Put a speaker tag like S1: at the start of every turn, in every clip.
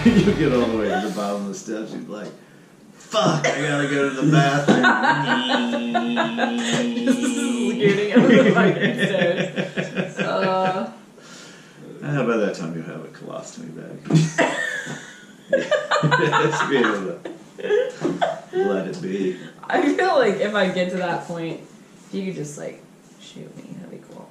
S1: You get all the way to the bottom of the steps, you'd be like, fuck, I gotta go to the bathroom.
S2: Getting up the fucking stairs.
S1: How about that time you have a colostomy bag? Just be able to let it be.
S2: I feel like if I get to that point, if you could just like shoot me, that'd be cool.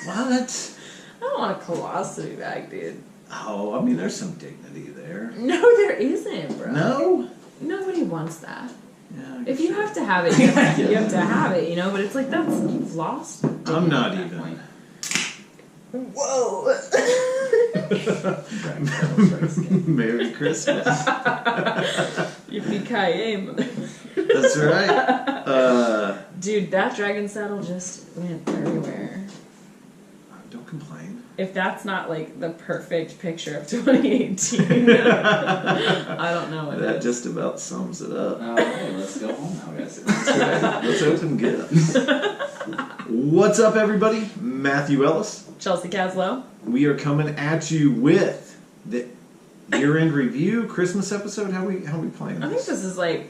S1: What?
S2: I don't want a colostomy bag, dude.
S1: Oh, I mean, there's some dignity there.
S2: No, there isn't, bro.
S1: No?
S2: Nobody wants that.
S1: Yeah,
S2: If you have to have it, you have to have it, you know? But it's like, you've lost.
S1: I'm not even.
S2: Point. Whoa!
S1: Merry Christmas.
S2: Yippee-ki-yay, mother.
S1: That's right.
S2: Dude, that dragon saddle just went everywhere.
S1: Don't complain.
S2: If that's not like the perfect picture of 2018, I don't know what
S1: That
S2: is.
S1: just about sums it up.
S3: Hey, let's go home now, guys.
S1: That's right. Let's open gifts. What's up, everybody? Matthew Ellis.
S2: Chelsea Caslow.
S1: We are coming at you with the year-end review, Christmas episode. How we playing
S2: I think this is like,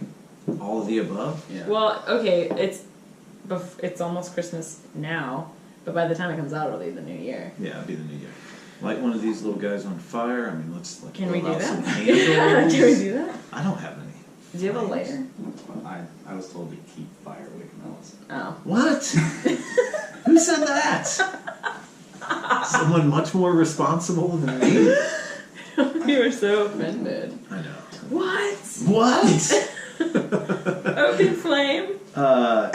S1: all of the above?
S3: Yeah.
S2: well, okay, it's almost Christmas now, but by the time it comes out, it'll be the new year.
S1: Yeah, it'll be the new year. Light one of these little guys on fire. I mean, let's
S2: Can we
S1: blow
S2: do
S1: out some
S2: that?
S1: candles.
S2: Can we do that?
S1: I don't have any.
S2: Do you have a lighter?
S3: I was told to keep fire away from Ellis.
S2: Oh.
S1: What? Who said that? Someone much more responsible than me?
S2: You were so offended.
S1: I know.
S2: What?
S1: What?
S2: Open flame?
S1: Yeah,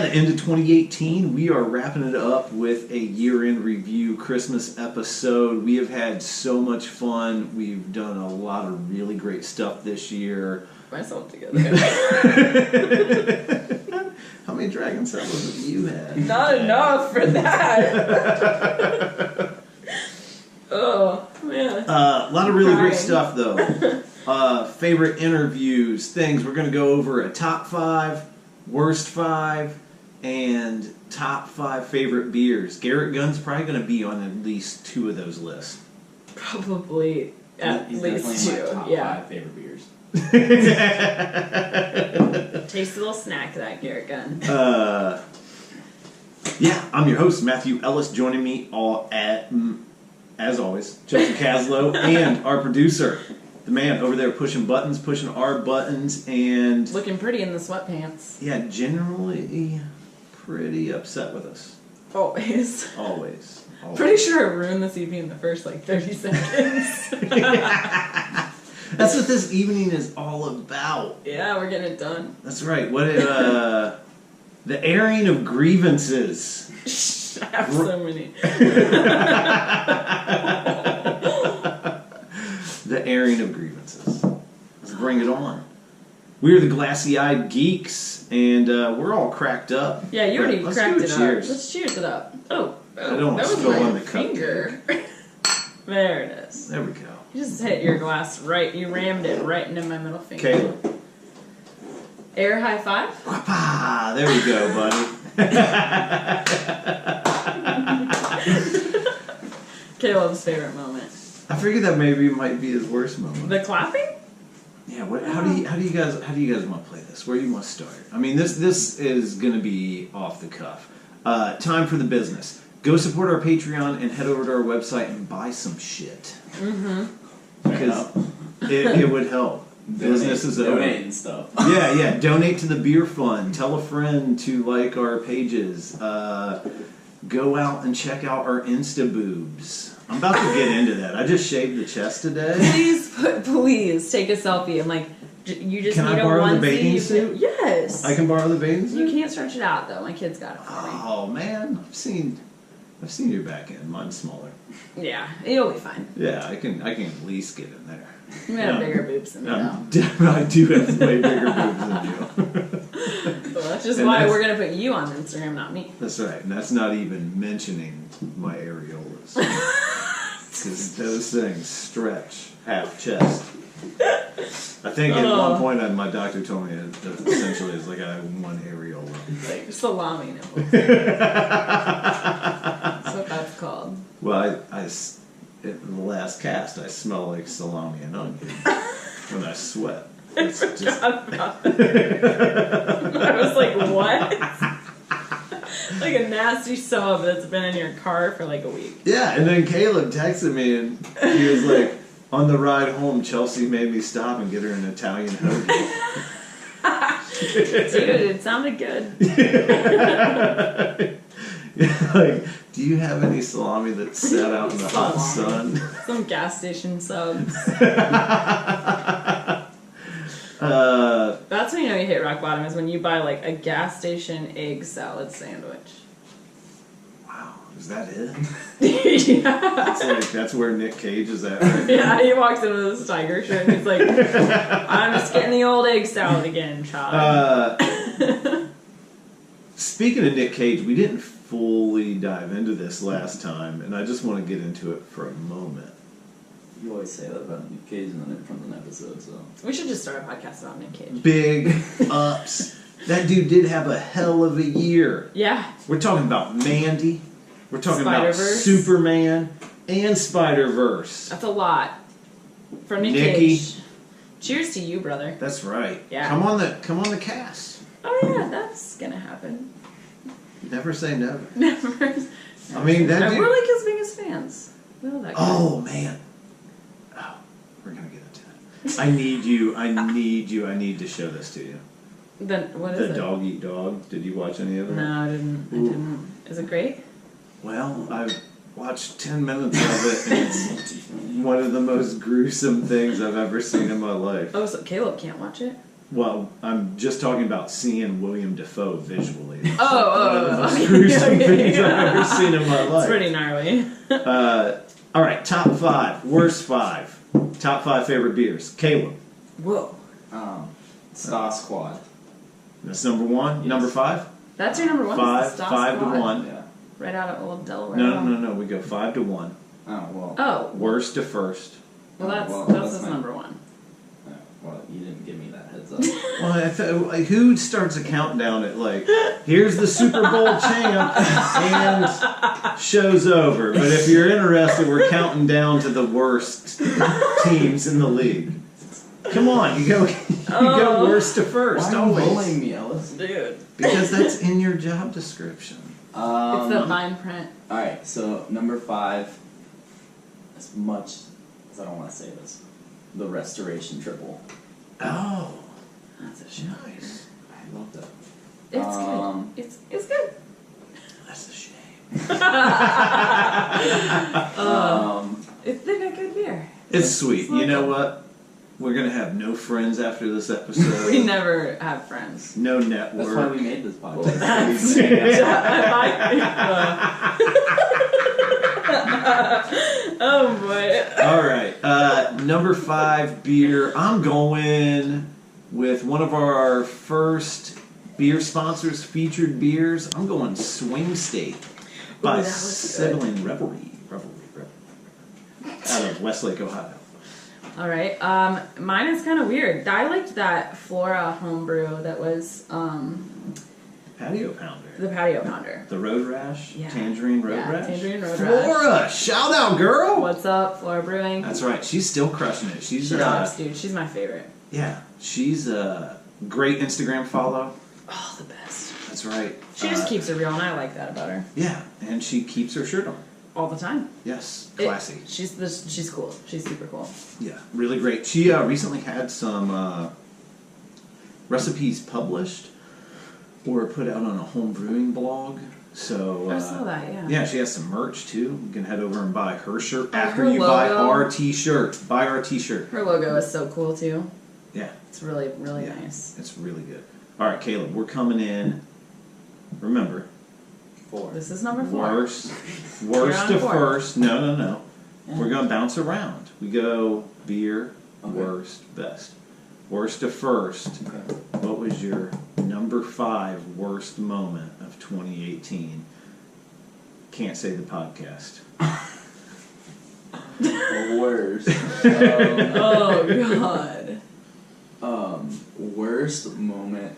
S1: the end of 2018. We are wrapping it up with a year-end review Christmas episode. We have had so much fun. We've done a lot of really great stuff this year.
S2: Myself together.
S1: How many dragon saddles have you had?
S2: Not enough for that. Oh, man.
S1: A lot of really great stuff, though. Favorite interviews, things. We're going to go over a top 5, worst 5, and top 5 favorite beers. Garrett Gunn's probably going to be on at least 2 of those lists.
S2: Probably at
S3: He's
S2: least 2.
S3: definitely my top 5 favorite beers.
S2: Tasty little snack, that Garrett Gunn.
S1: Yeah, I'm your host, Matthew Ellis. Joining me as always, Chelsea Caslow, and our producer, the man over there pushing our buttons, and
S2: Looking pretty in the sweatpants.
S1: yeah, generally pretty upset with us.
S2: Always.
S1: Always.
S2: Pretty sure I ruined this evening in the first, 30 seconds.
S1: That's what this evening is all about.
S2: Yeah, we're getting it done.
S1: That's right. What the airing of grievances.
S2: I have so many.
S1: The airing of grievances. Let's bring it on. We're the glassy-eyed geeks, and we're all cracked up.
S2: Yeah, you already
S1: Let's
S2: cracked
S1: do
S2: it
S1: cheers.
S2: up. Let's cheers it up. Oh,
S1: I don't want
S2: that
S1: to
S2: was
S1: spill
S2: my
S1: on the
S2: finger. There it is.
S1: There we go.
S2: You just hit your glass right. You rammed it right into my middle finger.
S1: Caleb.
S2: Air high five.
S1: Wapa! There we go, buddy.
S2: Caleb's favorite moment.
S1: I figured that maybe might be his worst moment.
S2: The clapping?
S1: Yeah. How do you guys want to play this? Where do you want to start? I mean, this is going to be off the cuff. Time for the business. Go support our Patreon and head over to our website and buy some shit.
S2: Mm-hmm.
S1: Because it would help. Business is
S3: donate and stuff.
S1: Yeah. Donate to the beer fund. Tell a friend to like our pages. Go out and check out our Insta boobs. I'm about to get into that. I just shaved the chest today.
S2: Please take a selfie and you just
S1: Can
S2: need
S1: I borrow
S2: a
S1: the
S2: onesie.
S1: bathing suit?
S2: Yes.
S1: I can borrow the bathing suit?
S2: You can't stretch it out though. My kid's got it for me.
S1: Oh man, I've seen your back end. Mine's smaller.
S2: Yeah, it'll be fine.
S1: Yeah, I can at least get in there.
S2: You have bigger boobs than me though.
S1: I do have way bigger boobs than you.
S2: Well, that's just why we're gonna put you on Instagram, not me.
S1: That's right, and that's not even mentioning my areolas. Because those things stretch half chest. I think at one point my doctor told me that essentially it's like I have one areola.
S2: Like salami nipples. That's what that's called.
S1: Well, in the last cast, I smell like salami and onion when I sweat. It's
S2: I
S1: just...
S2: forgot about that. I was like, what? Like a nasty sub that's been in your car for like a week.
S1: Yeah, and then Caleb texted me and he was like, on the ride home, Chelsea made me stop and get her an Italian hoagie.
S2: Dude, it sounded good.
S1: Like, do you have any salami that's set out in the hot sun?
S2: Some gas station subs. That's when you know you hit rock bottom, is when you buy like a gas station egg salad sandwich.
S1: Wow, is that it?
S2: Yeah.
S1: It's like, that's where Nick Cage is at right now.
S2: Yeah, he walks in with his tiger shirt and he's like, I'm just getting the old egg salad again, child.
S1: Speaking of Nick Cage, we didn't fully dive into this last time, and I just want to get into it for a moment.
S3: You always say that about Nick Cage in the front of an episode, so.
S2: We should just start a podcast about Nick Cage.
S1: Big ups. That dude did have a hell of a year.
S2: Yeah.
S1: We're talking about Mandy. We're talking about
S2: Spider-Verse.
S1: Superman and Spider-Verse.
S2: That's a lot. For Nick
S1: Nikki.
S2: Cage. Cheers to you, brother.
S1: That's right.
S2: Yeah.
S1: Come on the cast.
S2: Oh yeah, that's gonna happen.
S1: Never say never.
S2: Never.
S1: I mean, that
S2: And
S1: dude...
S2: we're like his biggest fans. We love that guy.
S1: Oh, man. Oh, we're going to get into that. I need to show this to you.
S2: Then what is
S1: The
S2: it?
S1: Dog Eat Dog. Did you watch any of it?
S2: No, I didn't. I
S1: Ooh.
S2: didn't. Is it great?
S1: Well, I've watched 10 minutes of it, and it's one of the most gruesome things I've ever seen in my life.
S2: Oh, so Caleb can't watch it?
S1: Well, I'm just talking about seeing William Dafoe visually. It's
S2: Oh,
S1: one of the most
S2: okay.
S1: gruesome
S2: Okay,
S1: things
S2: yeah.
S1: I've ever seen in my life.
S2: It's pretty gnarly.
S1: All right, top 5, worst 5. Top 5 favorite beers. Caleb.
S2: Whoa.
S3: Star Squad.
S1: That's number 1.
S3: Yes.
S1: Number 5?
S2: That's your number one?
S1: 5
S2: Stop
S1: 5 to
S2: Squad?
S1: 1.
S3: Yeah.
S2: Right out of old Delaware.
S1: No. We go 5 to 1.
S3: Oh, well.
S2: Oh.
S1: Worst to first.
S2: Well, that's
S3: that's
S2: his
S3: my-
S2: number one.
S3: Well, you didn't give me that heads up.
S1: Well, who starts a countdown at like, here's the Super Bowl champ, and show's over. But if you're interested, we're counting down to the worst teams in the league. Come on, you go worst to first.
S3: Why are you
S1: Always.
S3: bullying me, Ellis?
S2: Dude.
S1: Because that's in your job description.
S2: It's the fine print.
S3: Alright, so number 5, as much as I don't want to say this, the Restoration Triple.
S1: Oh,
S2: That's a shame.
S1: nice.
S3: I love that.
S2: It's good. It's good.
S1: That's a shame.
S2: They got good beer.
S1: It's sweet. You know what? We're gonna have no friends after this episode.
S2: We never have friends.
S1: No network.
S3: That's why we made this podcast.
S2: Oh boy.
S1: All right, number 5 beer. I'm going with one of our first beer sponsors, featured beers. I'm going Swing State by
S2: that was good.
S1: Sibling Revelry. Out of Westlake, Ohio.
S2: All right. Mine is kind of weird. I liked that Flora homebrew that was
S1: Patio Pounder.
S2: the Patio Pounder.
S1: The Road Rash.
S2: Yeah.
S1: Tangerine Road
S2: Yeah,
S1: Rash.
S2: Tangerine Road
S1: Flora,
S2: Rash.
S1: shout out, girl.
S2: What's up, Flora Brewing?
S1: That's right. She's still crushing it. She's
S2: She rocks, dude. She's my favorite.
S1: yeah. She's a great Instagram follow.
S2: Oh, the best.
S1: That's right.
S2: She just keeps it real, and I like that about her
S1: Yeah, and she keeps her shirt on.
S2: all the time.
S1: Yes, classy.
S2: She's cool. She's super cool.
S1: Yeah, really great. She recently had some recipes published or put out on a home brewing blog. So
S2: I saw that. Yeah.
S1: yeah, she has some merch too. You can head over and buy her shirt
S2: Oh,
S1: after
S2: her
S1: you buy
S2: logo.
S1: our t-shirt. Buy our t-shirt.
S2: Her logo is so cool too.
S1: Yeah,
S2: It's really, really
S1: yeah,
S2: nice.
S1: it's really good. All right, Caleb, we're coming in. Remember,
S3: 4.
S2: This is number 4.
S1: worst
S2: You're on
S1: to
S2: 4.
S1: first. No.
S3: Yeah.
S1: We're gonna bounce around. We go beer,
S3: Okay.
S1: worst, best. Worst to first.
S3: Okay.
S1: What was your number 5 worst moment of 2018? Can't say the podcast.
S3: Worst.
S2: Oh god.
S3: Worst moment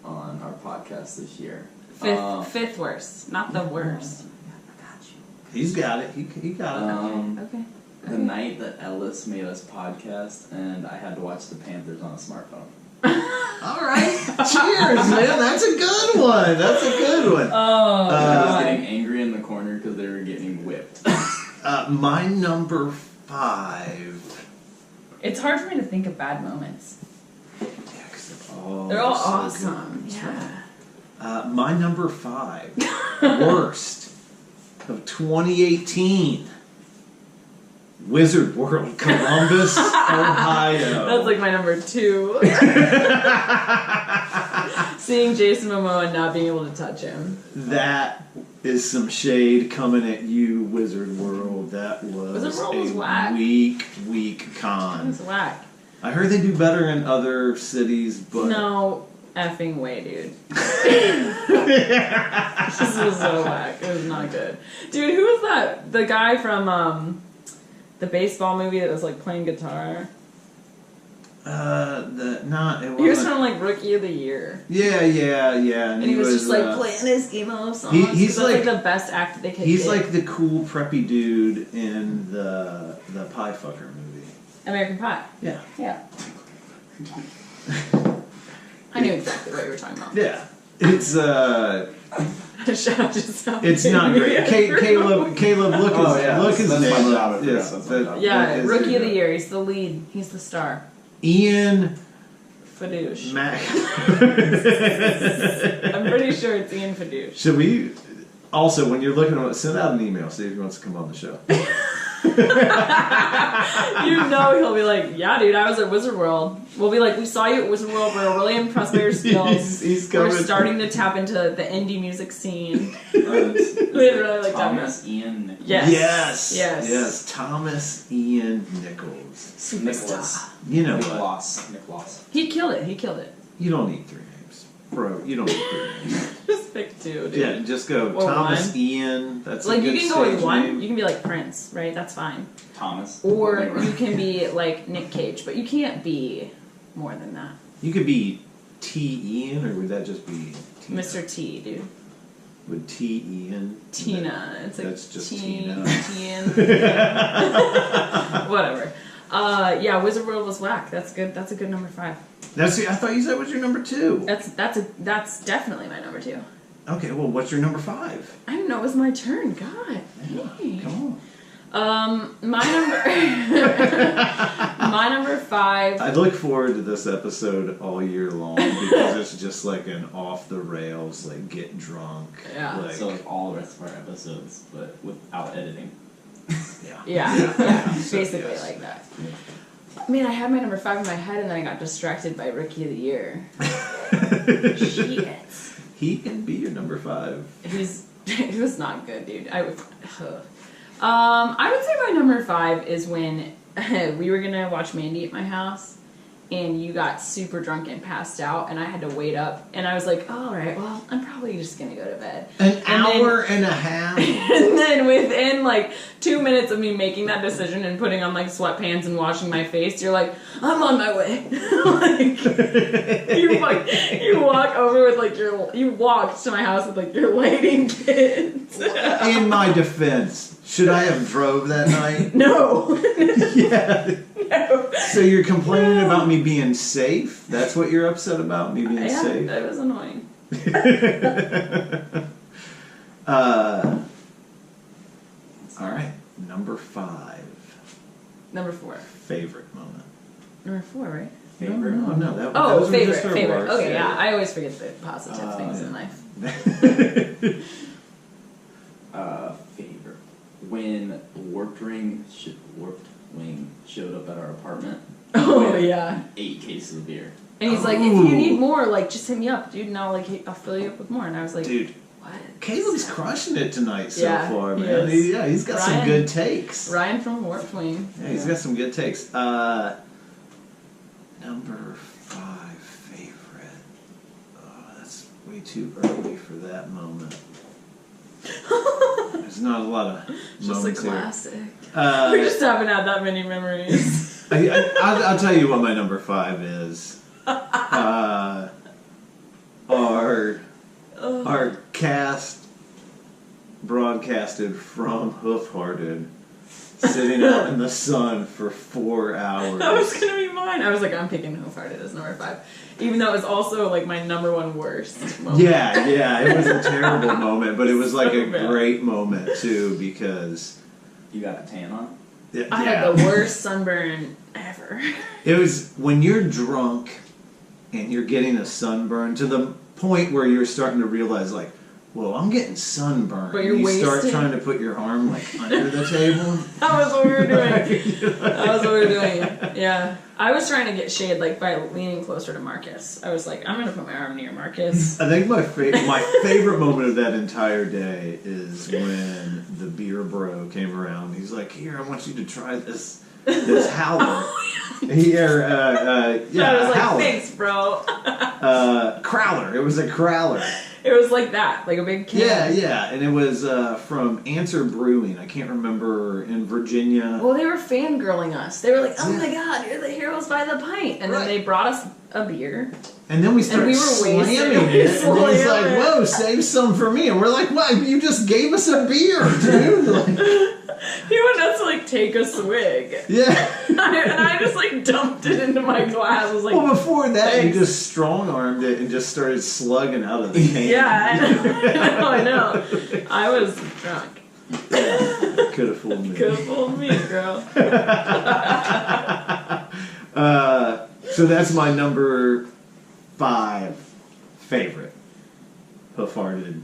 S3: on our podcast this year.
S2: Fifth worst, not the worst.
S3: I got you.
S1: He's got it. He got it.
S2: Okay.
S3: The night that Ellis made us podcast, and I had to watch the Panthers on a smartphone.
S1: All right. Cheers, man. That's a good one. That's a good one.
S2: Oh,
S3: I was
S2: God.
S3: getting angry in the corner because they were getting whipped.
S1: My number 5.
S2: It's hard for me to think of bad moments.
S1: Yeah, because
S2: They're all
S1: so
S2: awesome.
S1: good. That's
S2: Yeah.
S1: right. My number 5. Worst of 2018. Wizard World, Columbus, Ohio.
S2: That's like my number 2. Seeing Jason Momoa and not being able to touch him.
S1: That is some shade coming at you, Wizard World. That was
S2: Wizard World was
S1: a
S2: whack.
S1: weak
S2: It
S1: con.
S2: was whack.
S1: I heard they do better in other cities, but
S2: No effing way, dude. This was so whack. It was not good. Dude, who was that? The guy from the baseball movie that was like playing guitar?
S1: it wasn't.
S2: He was from like Rookie of the Year.
S1: Yeah,
S2: And he was just like playing his emo songs.
S1: he's
S2: that's
S1: like-
S2: the best act they could
S1: He's
S2: get.
S1: like the cool preppy dude in the Pie Fucker movie.
S2: American Pie.
S1: Yeah.
S2: Yeah. I knew exactly what you were talking about.
S1: Yeah. It's
S2: Shout out to South
S1: it's not great. Caleb, look his
S3: Oh, yeah.
S1: look his
S3: That's my
S1: name
S3: job
S1: up.
S3: at
S1: Yes,
S3: first. That's my job.
S2: Yeah,
S1: that is
S2: Rookie
S1: your
S2: of the
S1: job.
S2: Year. He's the lead. He's the star.
S1: Ian
S2: Fadouche.
S1: Mac.
S2: I'm pretty sure it's Ian Fadouche.
S1: Should we also, when you're looking at, send out an email, see if he wants to come on the show.
S2: You know he'll be like, yeah, dude, I was at Wizard World. We'll be like, we saw you at Wizard World. We're really impressed by your skills.
S1: He's
S2: We're
S1: coming.
S2: starting to tap into the indie music scene.
S3: It's
S2: We really like that.
S3: Thomas Ian Nicholas.
S2: Yes.
S1: Yes. Thomas Ian Nichols.
S3: Nicholas.
S1: You know what?
S3: Nicholas.
S2: He killed it. He killed it.
S1: You don't need 3 names. Bro, you don't need 3 names.
S2: Just pick 2, dude.
S1: Yeah, just go
S2: Or
S1: Thomas
S2: one.
S1: Ian. That's
S2: Like,
S1: a
S2: you
S1: good
S2: can go with
S1: stage
S2: one.
S1: name.
S2: You can be like Prince, right? That's fine.
S3: Thomas.
S2: Or you can be like Nick Cage, but you can't be more than that.
S1: You could be T. Ian, or would that just be Tina?
S2: Mr. T, dude.
S1: Would T. Ian?
S2: Tina. It's like
S1: That's just
S2: Tina.
S1: Tina.
S2: Whatever. Yeah, Wizard World was whack. That's good. That's a good number 5.
S1: I thought you said was your number 2.
S2: That's definitely my number 2.
S1: Okay, well, what's your number 5?
S2: I didn't know it was my turn. God. Dang.
S1: Come
S2: My number my number 5.
S1: I look forward to this episode all year long because it's just like an off the rails, like get drunk.
S2: Yeah.
S1: Like,
S3: So like all the rest of our episodes, but without editing.
S2: Yeah.
S1: So,
S2: Basically
S1: yes.
S2: like that. Man, I had my number 5 in my head and then I got distracted by Rookie of the Year. Shit.
S1: He can be your number 5.
S2: It was not good, dude. I would say my number 5 is when we were gonna watch Mandy at my house, and you got super drunk and passed out, and I had to wait up, and I was like, oh, all right, well, I'm probably just gonna go to bed.
S1: An hour and a half.
S2: And then within like 2 minutes of me making that decision and putting on like sweatpants and washing my face, you're like, I'm on my way. you walk over with like you walked to my house with like your lighting kids.
S1: In my defense, should I have drove that night?
S2: No.
S1: Yeah.
S2: No.
S1: So you're complaining about me being safe? That's what you're upset about? Me being
S2: Yeah,
S1: safe?
S2: that was annoying.
S1: Alright, number 5.
S2: Number 4.
S1: Favorite moment.
S2: Number 4, right?
S3: Favorite.
S1: No, that
S2: Oh,
S1: those were just our
S2: favorite.
S1: worst,
S2: Okay, yeah. I always forget the positive things in life.
S3: Favorite. When Warped Wing showed up at our apartment.
S2: Oh,
S3: with
S2: yeah.
S3: 8 cases of beer.
S2: And he's like, if
S1: Ooh.
S2: you need more, like, just hit me up, dude, and I'll fill you up with more. And I was like,
S1: Dude,
S2: what?
S1: Caleb's crushing it tonight so
S2: Yeah,
S1: far,
S2: he
S1: man.
S2: is.
S1: He's got some
S2: Ryan-
S1: good takes.
S2: Ryan from Warped Wing.
S1: Yeah, he's got some good takes. Number 5 favorite. Oh, that's way too early for that moment. There's not a lot of
S2: Just a
S1: moments here.
S2: classic.
S1: Uh,
S2: We just haven't had that many memories.
S1: I'll tell you what my number 5 is. Our cast broadcasted from Hoofhearted sitting out in the sun for 4 hours.
S2: That was gonna be mine. I was like, I'm picking How Farted as number 5, even though it was also like my number 1 worst moment.
S1: Yeah, it was a terrible moment, but it was like a
S2: bad.
S1: great moment too because
S3: You got a tan on?
S2: I had the worst sunburn ever.
S1: It was when you're drunk and you're getting a sunburn to the point where you're starting to realize, like, well, I'm getting sunburned.
S2: But you're
S1: you start
S2: wasted.
S1: trying to put your arm like under the table.
S2: That was what we were doing. That was what we were doing. Yeah. I was trying to get shade like by leaning closer to Marcus. I was like, I'm gonna put my arm near Marcus.
S1: I think my favorite moment of that entire day is when the beer bro came around. He's like, "Here, I want you to try this howler." Here,
S2: I was like,
S1: howler.
S2: thanks, bro.
S1: Crowler. It was a crowler.
S2: It was like that, like a big can.
S1: Yeah, and it was from Answer Brewing. I can't remember, in Virginia.
S2: Well, they were fangirling us. They were like, "Oh my god, you're the heroes by the pint," and then they brought us a beer.
S1: And then we started
S2: we were
S1: slamming
S2: wasted.
S1: it, and he's
S2: Slam
S1: like,
S2: it.
S1: "Whoa, save some for me!" And we're like, "What? You just gave us a beer, dude!" Like,
S2: He wanted us to like take a swig,
S1: yeah.
S2: and I just like dumped it into my glass. I was like,
S1: Well, before that,
S2: thanks.
S1: you just strong-armed it and just started slugging out of the can.
S2: "Yeah, I know. I was drunk.
S1: Could have fooled me.
S2: Could have fooled me, girl."
S1: So that's my number 5 favorite Huffarded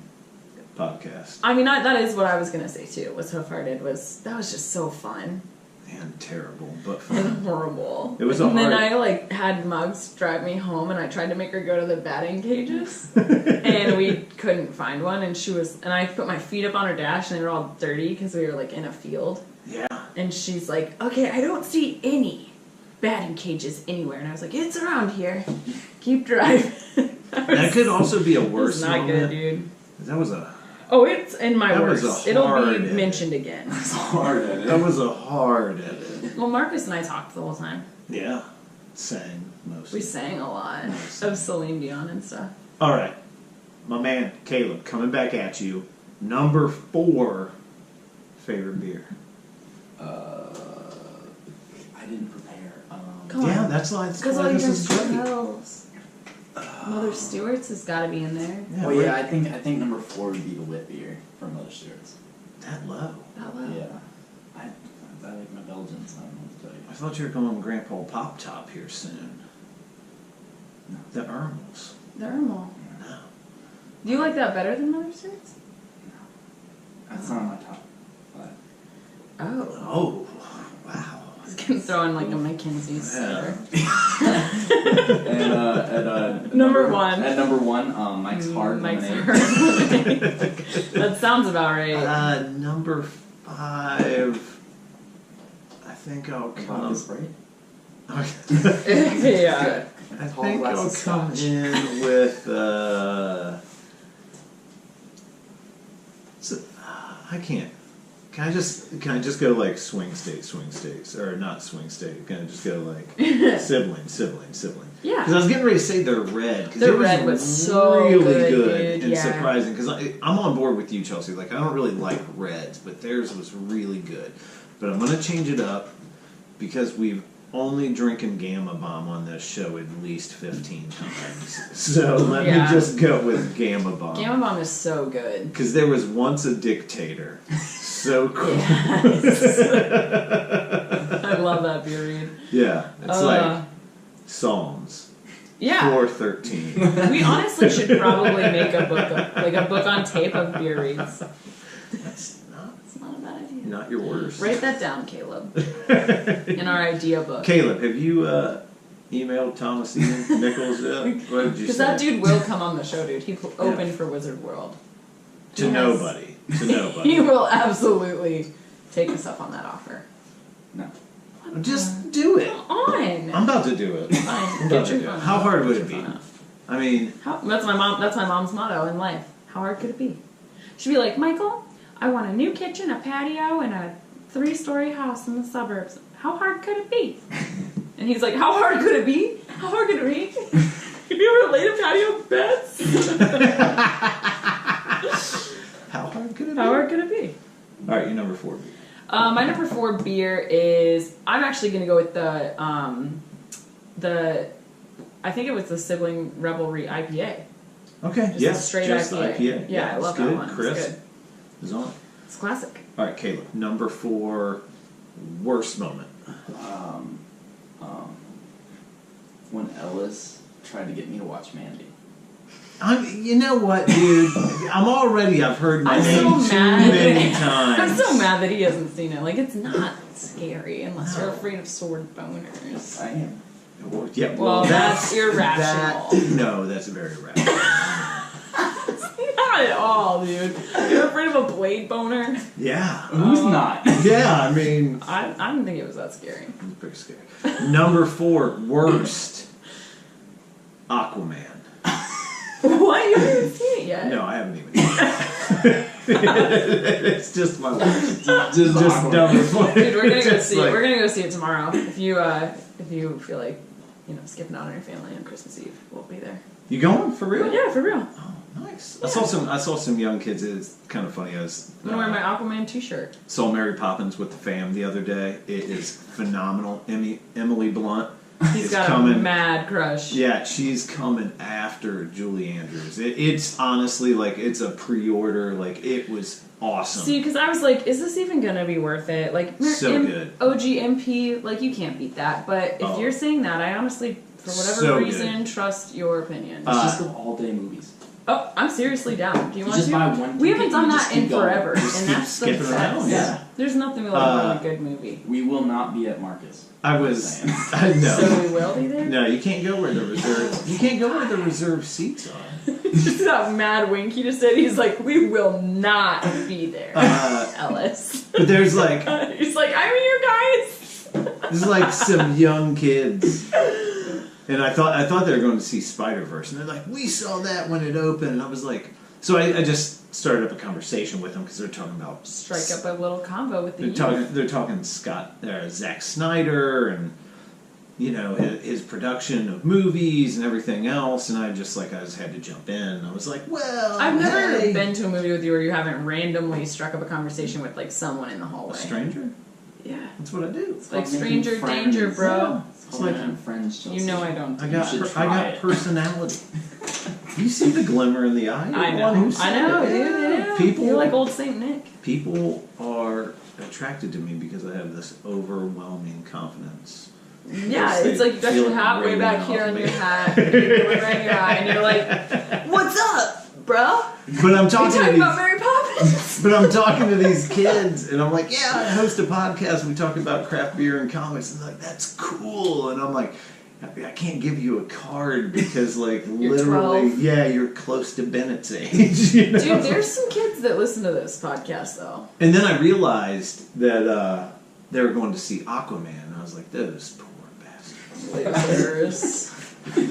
S1: podcast.
S2: I mean, that is what I was gonna say too. Was How Farted that was just so fun
S1: Man, terrible, but fun.
S2: and horrible.
S1: It was a
S2: and then
S1: hard-
S2: I like had Mugs drive me home, and I tried to make her go to the batting cages, and we couldn't find one. And I put my feet up on her dash, and they were all dirty because we were like in a field.
S1: Yeah.
S2: And she's like, "Okay, I don't see any batting cages anywhere." And I was like, "It's around here. Keep driving."
S1: That could also be a
S2: It
S1: worse
S2: was not
S1: moment.
S2: good, dude.
S1: That was a
S2: Oh, it's in my
S1: That was
S2: worst.
S1: a
S2: It'll
S1: hard
S2: be
S1: edit.
S2: mentioned again.
S3: It's hard at it.
S1: that was a hard edit.
S2: Well, Marcus and I talked the whole time.
S1: Yeah. Sang mostly.
S2: We sang a lot of Celine Dion and stuff.
S1: All right. My man, Caleb, coming back at you. Number 4 favorite beer.
S3: I didn't prepare.
S2: Come
S1: Yeah,
S2: on.
S1: that's why
S2: Because all you
S1: this is
S2: drink
S1: great.
S2: Hells. Mother Stewart's has got to be in there.
S1: Yeah,
S3: Oh
S1: we're
S3: yeah, I think number 4 would be the wit beer from Mother Stewart's.
S1: that low.
S2: That low.
S3: Yeah, I like my Belgians. I don't know what to tell you.
S1: I thought you were going with Grandpa Pop Top here soon.
S3: No.
S1: The Ermels.
S2: The Ermal.
S1: No.
S2: Do you like that better than Mother Stewart's?
S3: That's not my top 5.
S2: Oh.
S1: Oh, wow.
S2: I was going to throw in like a Mackenzie
S1: Yeah.
S2: sweater.
S3: And
S2: Number 1.
S3: At number 1, Mike's Hard
S2: Mike's
S3: Lemonade.
S2: Hard. That sounds about right.
S1: Number 5. I think I'll
S3: Vodka
S1: come.
S3: Sprite.
S2: Yeah.
S1: I
S3: Tall
S1: think
S3: glass
S1: I'll
S3: of
S1: come
S3: scotch.
S1: in with. I can't. Can I just go like swing states, or not swing state? Can I just go like sibling?
S2: Yeah.
S1: Because I was getting ready to say they're red. Because
S2: The
S1: it was
S2: red was so
S1: really
S2: good,
S1: and
S2: yeah.
S1: surprising. Because I'm on board with you, Chelsea. Like I don't really like reds, but theirs was really good. But I'm gonna change it up because we've only drinking Gamma Bomb on this show at least 15 times. So let me just go with Gamma Bomb.
S2: Gamma Bomb is so good.
S1: Because there was once a dictator. So cool.
S2: Yes. I love that beer read.
S1: Yeah, it's like Psalms.
S2: Yeah.
S1: 4:13.
S2: We honestly should probably make a book on tape of beer reads.
S1: That's
S2: It's not a bad idea.
S1: not your worst.
S2: Write that down, Caleb. In our idea book.
S1: Caleb, have you emailed Thomas Ian Nichols yet? What did you
S2: Because
S1: say?
S2: that dude will come on the show, dude. He opened for Wizard World.
S1: To
S2: Yes.
S1: nobody. To
S2: He
S1: nobody.
S2: will absolutely take us up on that offer.
S3: No.
S1: Just do it.
S2: Come on.
S1: I'm about to do it.
S2: Fine.
S1: I'm about to do it. How hard would it be? I mean,
S2: That's my mom's motto in life. How hard could it be? She'd be like, Michael, I want a new kitchen, a patio, and a 3-story house in the suburbs. How hard could it be? And he's like, how hard could it be? How hard could it be? Have you ever laid a patio beds?
S1: how hard could it be?
S2: How hard could it be?
S1: All right, you're number 4.
S2: My number 4 beer is, I'm actually going to go with I think it was the Sibling Revelry IPA.
S1: Okay,
S2: Just
S1: yeah,
S2: a straight
S1: just
S2: IPA.
S1: IPA.
S2: Yeah, I love
S1: it's
S2: that
S1: good.
S2: one.
S1: Crisp.
S2: It's good.
S1: Is on.
S2: It's classic.
S1: All right, Caleb. Number 4, worst moment.
S3: When Ellis tried to get me to watch Mandy.
S1: You know what, dude? I've heard my name too many times.
S2: I'm so mad that he hasn't seen it. Like, it's not scary unless you're afraid of sword boners.
S3: I am.
S1: Yeah,
S2: Well, that's irrational.
S1: No, that's very irrational.
S2: Not at all, dude. You're afraid of a blade boner?
S1: Yeah.
S3: Who's not?
S1: Yeah, I mean...
S2: I didn't think it was that scary.
S1: It's pretty scary. Number 4, worst. Aquaman.
S2: What? You haven't even seen it yet?
S1: No, I haven't even seen it. It's just my worst. Just number 4.
S2: Dude, we're gonna go
S1: Just
S2: see
S1: like-
S2: it. We're gonna go see it tomorrow. If you feel like, skipping out on your family on Christmas Eve, we'll be there.
S1: You going for real?
S2: Yeah, for real.
S1: Oh, nice.
S2: Yeah.
S1: I saw some young kids. It's kind of funny. I was
S2: I'm gonna wear my Aquaman t-shirt.
S1: saw Mary Poppins with the fam the other day. It is phenomenal. Emily Blunt
S2: He's
S1: is
S2: got
S1: coming.
S2: a mad crush.
S1: Yeah, she's coming after Julie Andrews. It's honestly like it's a pre-order. Like it was awesome.
S2: See, because I was like, is this even gonna be worth it? Like,
S1: So good.
S2: OG MP, like you can't beat that. But if
S1: Oh.
S2: you're saying that, I honestly, for whatever
S1: So
S2: reason, trust your opinion.
S3: Let's just go all-day movies.
S2: Oh, I'm seriously down. Do you want
S3: Just
S2: to?
S3: buy one
S2: We
S3: ticket
S2: haven't done
S3: and just
S2: that in
S3: keep going.
S2: forever,
S1: Just
S2: and
S1: keep
S2: that's the
S1: skipping
S2: best.
S1: around, yeah.
S2: There's nothing like a good movie.
S3: We will not be at Marcus.
S1: I was.
S3: Saying.
S1: I know.
S2: So we will be there.
S1: No, you can't go where the reserve. You can't go where the reserve seats are.
S2: Just that mad wink he just did. He's like, we will not be there, Ellis.
S1: But there's like
S2: He's like, I'm here, guys.
S1: there's like some young kids, and I thought they were going to see Spider-Verse, and they're like, we saw that when it opened, and I was like, so I just started up a conversation with them because they're talking about
S2: Strike up a little combo with the
S1: They're talking Zack Snyder and his production of movies and everything else, and I just had to jump in. I was like, well,
S2: I've never
S1: hey.
S2: been to a movie with you where you haven't randomly struck up a conversation with like someone in the hallway.
S1: A stranger.
S2: Yeah.
S1: That's what I do.
S2: It's like
S3: Making
S2: stranger
S3: friends.
S2: danger, bro.
S1: Yeah.
S3: It's like making friends, Chelsea.
S2: You know I don't.
S1: I
S3: You should
S1: got
S3: try it.
S1: personality. You see the glimmer in the eye. You're
S2: I
S1: the
S2: know.
S1: one who said
S2: I know,
S1: it.
S2: dude.
S1: Yeah.
S2: Yeah.
S1: People,
S2: You're like old Saint Nick.
S1: people are attracted to me because I have this overwhelming confidence.
S2: Yeah,
S1: They
S2: it's like you got
S1: feel
S2: your
S1: it
S2: hat way
S1: raining
S2: back
S1: off
S2: here on
S1: me.
S2: your hat, and you're glimmer in your eye, and you're like, "What's up, bro?"
S1: But I'm
S2: You
S1: talking to
S2: talking
S1: these.
S2: about Mary Poppins?
S1: But I'm talking to these kids, and I'm like, yeah, I host a podcast. We talk about craft beer and comics, and they're like, that's cool. And I'm like, I can't give you a card because, like,
S2: You're
S1: literally,
S2: 12.
S1: yeah, you're close to Bennett's age. You know?
S2: Dude, there's some kids that listen to this podcast, though.
S1: And then I realized that they were going to see Aquaman, and I was like, those poor bastards.
S2: Losers.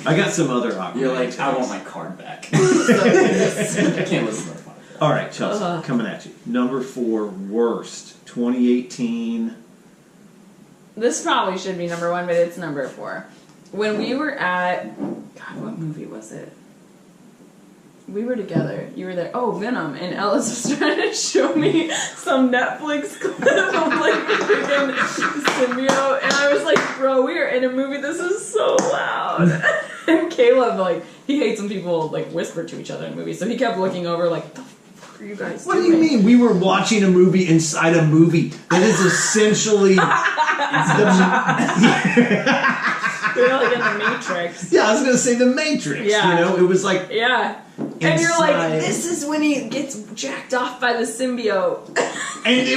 S1: I got some other Aquaman.
S3: You're like, I want
S1: takes.
S3: my card back.
S2: So this.
S3: I can't listen to the podcast.
S1: All right, Chelsea, coming at you. Number 4, worst 2018.
S2: This probably should be number 1, but it's number 4. When we were at, God, what movie was it? We were together. You were there. Oh, Venom. And Ellis was trying to show me some Netflix clip of like the freaking symbiote. And I was like, bro, we are in a movie. This is so loud. And Caleb, like, he hates when people like whisper to each other in movies. So he kept looking over like, the fuck are you guys
S1: What
S2: doing?
S1: do you mean? We were watching a movie inside a movie. That is essentially
S2: We were like in the Matrix.
S1: yeah, I was gonna say the Matrix.
S2: Yeah.
S1: You know, it was like
S2: Yeah. And you're like,
S1: Inside.
S2: this is when he gets jacked off by the symbiote.
S1: and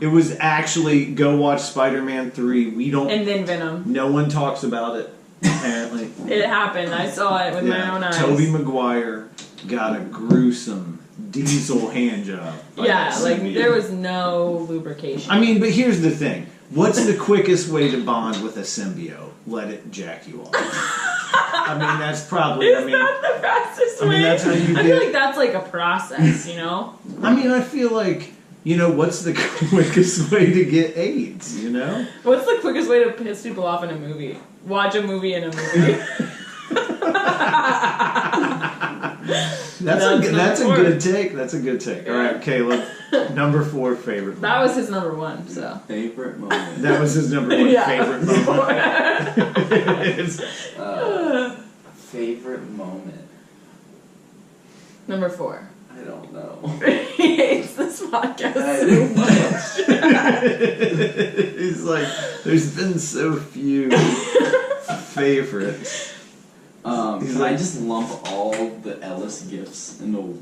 S1: it was actually go watch Spider-Man 3. We don't
S2: And then Venom.
S1: no one talks about it, apparently.
S2: It happened. I saw it with my own eyes.
S1: Tobey Maguire got a gruesome diesel hand job. by
S2: Yeah,
S1: that
S2: like
S1: symbiote.
S2: there was no lubrication.
S1: I mean, but here's the thing. What's the quickest way to bond with a symbiote? Let it jack you off. I mean, that's probably.
S2: Is that the fastest way?
S1: I mean, that's how you
S2: I
S1: get-
S2: feel like that's like a process, you know?
S1: I mean, I feel like, what's the quickest way to get AIDS, you know?
S2: What's the quickest way to piss people off in a movie? Watch a movie in a movie.
S1: That's a good take. That's a good take. All right, Caleb. Number 4 favorite.
S2: That was his number 1. So
S3: Favorite moment.
S1: That was his number 1
S2: Yeah.
S1: favorite moment.
S3: Favorite moment.
S2: number 4.
S3: I don't know.
S2: He hates this podcast so much.
S1: He's like, there's been so few favorites.
S3: Can I just lump all the Ellis gifts into one?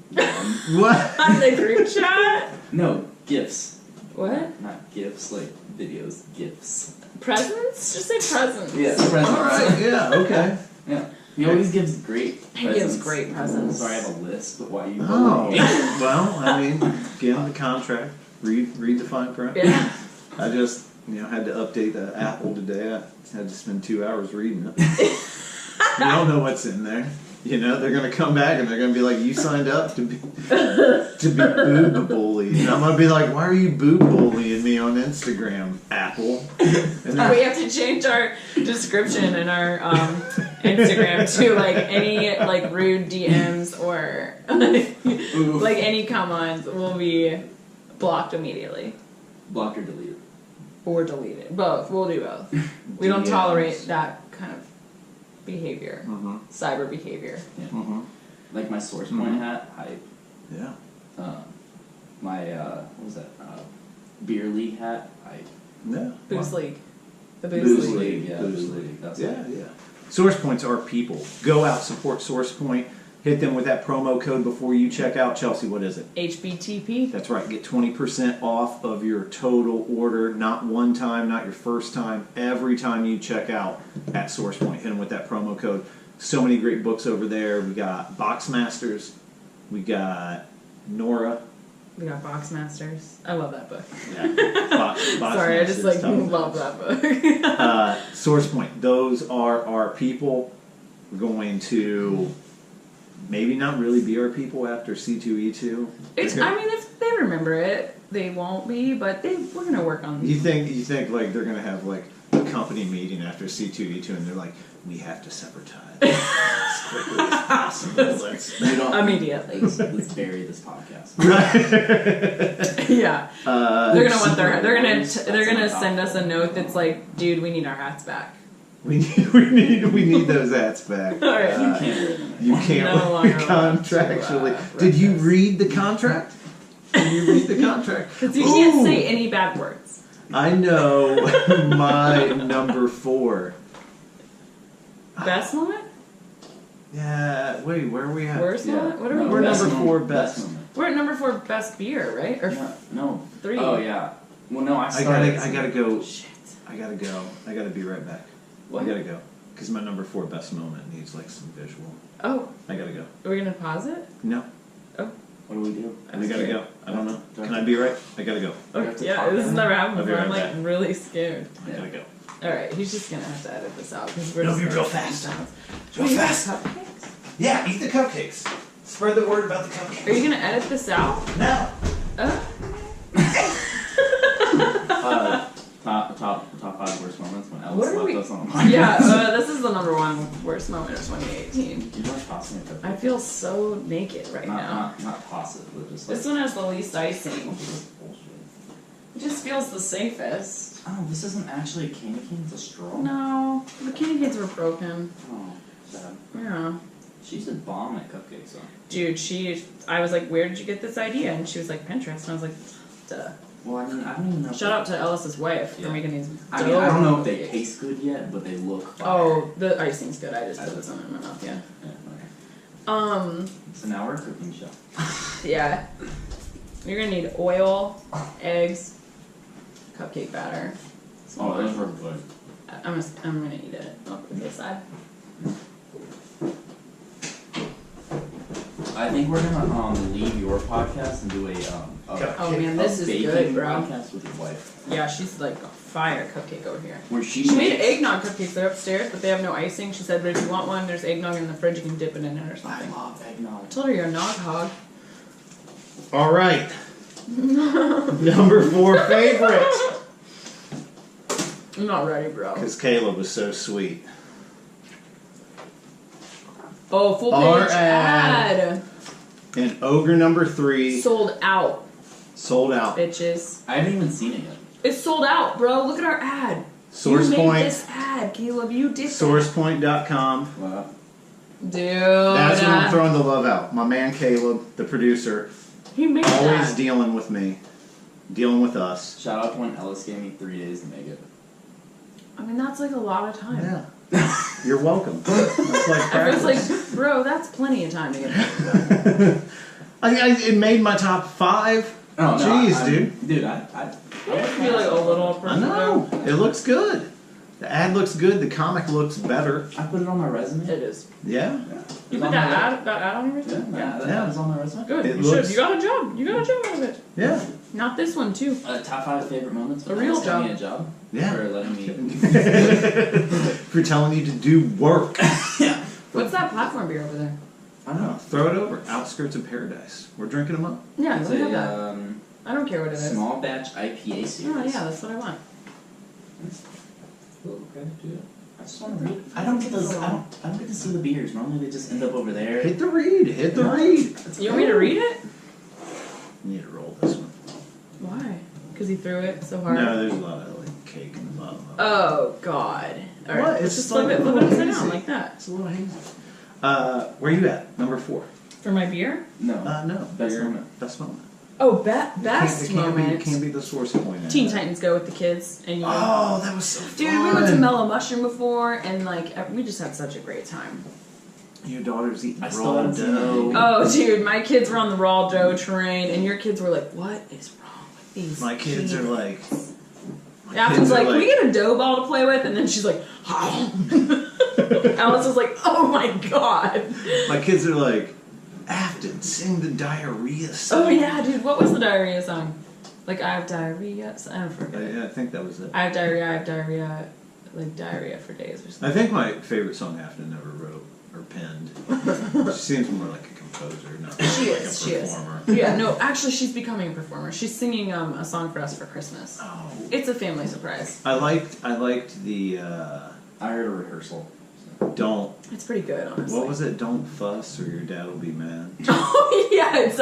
S1: What?
S2: On the group chat?
S3: No, gifts.
S2: What?
S3: Not gifts, like videos. Gifts.
S2: Presents? Just say presents.
S3: Yeah, presents.
S1: All right. Yeah. Okay.
S3: Yeah. He always gives great
S2: He
S3: presents.
S2: gives great presents.
S3: Sorry, I have a list, but why you
S1: Oh.
S3: me?
S1: Well, I mean, get on the contract. Read the fine print.
S2: Yeah.
S1: I just, had to update the Apple today. I had to spend 2 hours reading it. You don't know what's in there. They're gonna come back and they're gonna be like, "You signed up to be boob bullied," and I'm gonna be like, "Why are you boob bullying me on Instagram, Apple?" And
S2: We have to change our description in our Instagram to like any like rude DMs or like any comments will be blocked immediately
S3: Blocked or deleted.
S2: or deleted. Both. We'll do both. We don't
S3: DMs.
S2: tolerate that kind of behavior,
S1: Mhm.
S2: cyber behavior.
S3: Yeah.
S1: Mhm.
S3: Like my source point hat, hype.
S1: Yeah.
S3: My what was that? Beer league hat, hype.
S1: Yeah.
S2: Booze
S1: Wow.
S2: League. The
S1: Booze
S2: Booze
S1: League.
S2: League.
S3: Yeah,
S1: Booze
S3: Booze
S1: League.
S3: League. That's
S1: Yeah,
S3: it.
S1: yeah. Source points are people. Go out, support Source Point. Hit them with that promo code before you check out. Chelsea, what is it?
S2: HBTP.
S1: That's right. Get 20% off of your total order. Not one time, not your first time. Every time you check out at Source Point, hit them with that promo code. So many great books over there. We got Boxmasters. We got Nora.
S2: We got Boxmasters. I love that book.
S1: Yeah.
S2: Sorry, I just like love that book.
S1: Source Point. Those are our people. We're going to maybe not really be our people after C2E2.
S2: I mean, if they remember it, they won't be, but we're gonna work on.
S1: You think like they're gonna have like a company meeting after C2E2 and they're like, we have to sever ties as quickly as possible.
S2: Immediately.
S3: Let's bury this podcast.
S1: Right.
S2: Yeah. They're gonna want
S3: That's
S2: they're gonna
S3: not
S2: send us a
S3: thoughtful.
S2: note that's like, dude, we need our hats back.
S1: We need those hats back.
S2: All right.
S3: You can't wear them
S1: You
S3: anymore.
S1: can't
S2: No longer
S1: contractually.
S2: allowed to,
S1: Did you
S2: reference.
S1: read the contract? Did you read the contract?
S2: Because you can't
S1: Ooh,
S2: say any bad words.
S1: I know my number 4.
S2: Best moment?
S1: Yeah. Wait, where are we at?
S2: Worst
S3: Yeah.
S2: moment? What are
S3: No,
S2: we?
S1: We're
S2: Best
S1: number
S2: moment?
S1: 4 best.
S3: moment.
S2: We're at number 4 best beer, right? Or
S3: No.
S2: 3?
S3: Oh yeah. Well, no, I
S1: I
S3: started.
S1: gotta go.
S2: Shit.
S1: I gotta go. I gotta be right back.
S2: What?
S1: I gotta go. Because my number 4 best moment needs like some visual.
S2: Oh,
S1: I gotta go.
S2: are we gonna pause it?
S1: No,
S3: What do we do?
S1: I gotta go. I don't know. Can I be right? I gotta go.
S3: We have to
S2: Yeah,
S3: talk
S2: this has
S3: now?
S2: never happened
S1: I'll be
S2: before. I'm
S1: right
S2: like
S1: back.
S2: really scared.
S1: I gotta go.
S2: Alright, he's just gonna have to edit this out because we're
S1: It'll
S2: just
S1: be
S2: gonna
S1: real
S2: make
S1: fast.
S2: sounds.
S1: Real
S2: What, you got
S1: fast.
S2: cupcakes?
S1: Yeah, eat the cupcakes. Spread the word about the cupcakes.
S2: Are you gonna edit this out?
S1: No.
S3: Top 5 worst moments when
S2: What
S3: Ellis
S2: are
S3: left
S2: we-
S3: us on the podcast.
S2: Yeah, this is the number 1 worst moment of 2018.
S3: You like tossing it.
S2: I feel so naked right now.
S3: Not toss it, but just like.
S2: This one has the least icing.
S3: This is bullshit.
S2: It just feels the safest.
S3: Oh, this isn't actually a candy cane, it's a straw.
S2: No, the candy canes were broken.
S3: Oh, sad.
S2: Yeah.
S3: She used to bomb at cupcakes, though.
S2: Dude, I was like, where did you get this idea? And she was like, Pinterest. And I was like, duh.
S3: Well, I mean, I don't even know.
S2: Shout out to Ellis's wife
S3: Yeah.
S2: for making these.
S3: I mean, I don't know if they
S2: cupcakes.
S3: taste good yet, but they look fire.
S2: Oh, the icing's good. I just put some in my mouth, yeah.
S3: Yeah, okay. So now we're a cooking show.
S2: Yeah. You're gonna need oil, eggs, cupcake batter.
S3: Oh, those were good.
S2: I'm gonna eat it. I'll put it aside.
S3: I think we're gonna leave your podcast and do a
S2: Oh man, this is
S3: baking
S2: good, bro.
S3: podcast with your wife.
S2: Yeah, she's like a fire cupcake over here.
S3: Where she
S2: She made
S3: makes-
S2: eggnog cupcakes. They're upstairs, but they have no icing. She said, but if you want one, there's eggnog in the fridge. You can dip it in it or
S3: I
S2: something.
S3: love eggnog.
S2: I told her you're a nog hog.
S1: All right. Number 4 favorite.
S2: I'm not ready, bro.
S1: Because Caleb was so sweet.
S2: Oh, full
S1: Our
S2: page
S1: ad. And Ogre number 3
S2: sold out,
S1: sold out.
S2: bitches.
S3: I haven't even seen it yet.
S2: It's sold out, bro. Look at our ad.
S1: Source
S2: you made
S1: Point.
S2: this ad, Caleb. You did that.
S1: SourcePoint.com.
S3: Wow.
S2: Dude.
S1: That's when I'm throwing the love out. My man Caleb, the producer,
S2: He made
S1: always
S2: that.
S1: dealing with me, dealing with us.
S3: Shout out to when Ellis gave me 3 days to make it.
S2: I mean, that's like a lot of time.
S1: Yeah. You're welcome. That's like
S2: I was
S1: practice.
S2: like, bro, that's plenty of time to get it.
S1: It made my top 5.
S3: Oh, no,
S1: Jeez, dude.
S3: Dude, I
S2: feel like a little.
S1: I know. It looks good. The ad looks good. The comic looks better.
S3: I put it on my resume.
S2: It is.
S1: Yeah.
S2: You put that ad on your resume?
S3: Yeah, that is on my resume.
S2: Good.
S1: It
S2: You
S1: looks-
S2: should. You got a job. You got a job out of it.
S1: Yeah.
S2: Not this one, too.
S3: Top 5 favorite moments.
S2: A real
S3: Ellis gave
S2: job.
S3: me a job.
S1: Yeah.
S3: For letting me.
S1: For telling you to do work.
S3: Yeah.
S2: What's that platform beer over there?
S3: I don't know.
S1: Throw it over. Outskirts of Paradise. We're drinking them up.
S2: Yeah,
S3: It's
S2: look at
S3: a
S2: that. I don't care what it is.
S3: small batch IPA series.
S2: Oh, yeah, that's what I want.
S3: Okay, dude. I just want to read. I don't get those. I don't get to see the beers. Normally they just end up over there.
S1: Hit the read. Hit the read.
S2: You want me to read it?
S1: You need to roll this one.
S2: Why? Because he threw it so hard?
S1: No, there's a lot of like cake in the bottom.
S2: Oh, God. All right,
S1: What?
S2: let's
S1: It's
S2: just
S1: like
S2: flip
S1: a
S2: it
S1: little
S2: upside
S1: hazy.
S2: down like that.
S1: It's a little hazy. Where you at? Number 4.
S2: For my beer?
S3: No.
S1: No.
S3: Best
S1: Your
S3: moment.
S1: Best moment.
S2: Oh, best
S1: It can't
S2: moment.
S1: be the source point.
S2: Teen Titans Go with the kids and you.
S1: Oh, that was so fun.
S2: Dude, we went to Mellow Mushroom before, and like we just had such a great time.
S1: Your daughter's eating
S3: I still
S1: raw
S3: haven't seen
S1: dough.
S3: it.
S2: Oh, dude, my kids were on the raw dough train, and your kids were like, "What is wrong with these?"
S1: My kids are like.
S2: Afton's like, "Can we get a dough ball to play with?" And then she's like, Alice was like, "Oh my god."
S1: My kids are like, Afton, sing the diarrhea song.
S2: Oh yeah, dude, what was the diarrhea song? Like, I have diarrhea. I don't forget.
S1: I think that was it.
S2: I have diarrhea, like diarrhea for days or something.
S1: I think my favorite song Afton never wrote or penned. She seems more like a composer, not
S2: She
S1: like
S2: is.
S1: a
S2: She is.
S1: performer.
S2: Yeah, no, actually, she's becoming a performer. She's singing a song for us for Christmas.
S1: Oh.
S2: It's a family surprise.
S1: I liked the
S3: I heard a rehearsal.
S1: don't.
S2: It's pretty good, honestly.
S1: What was it? Don't fuss or your dad will be mad.
S2: Oh yeah, it's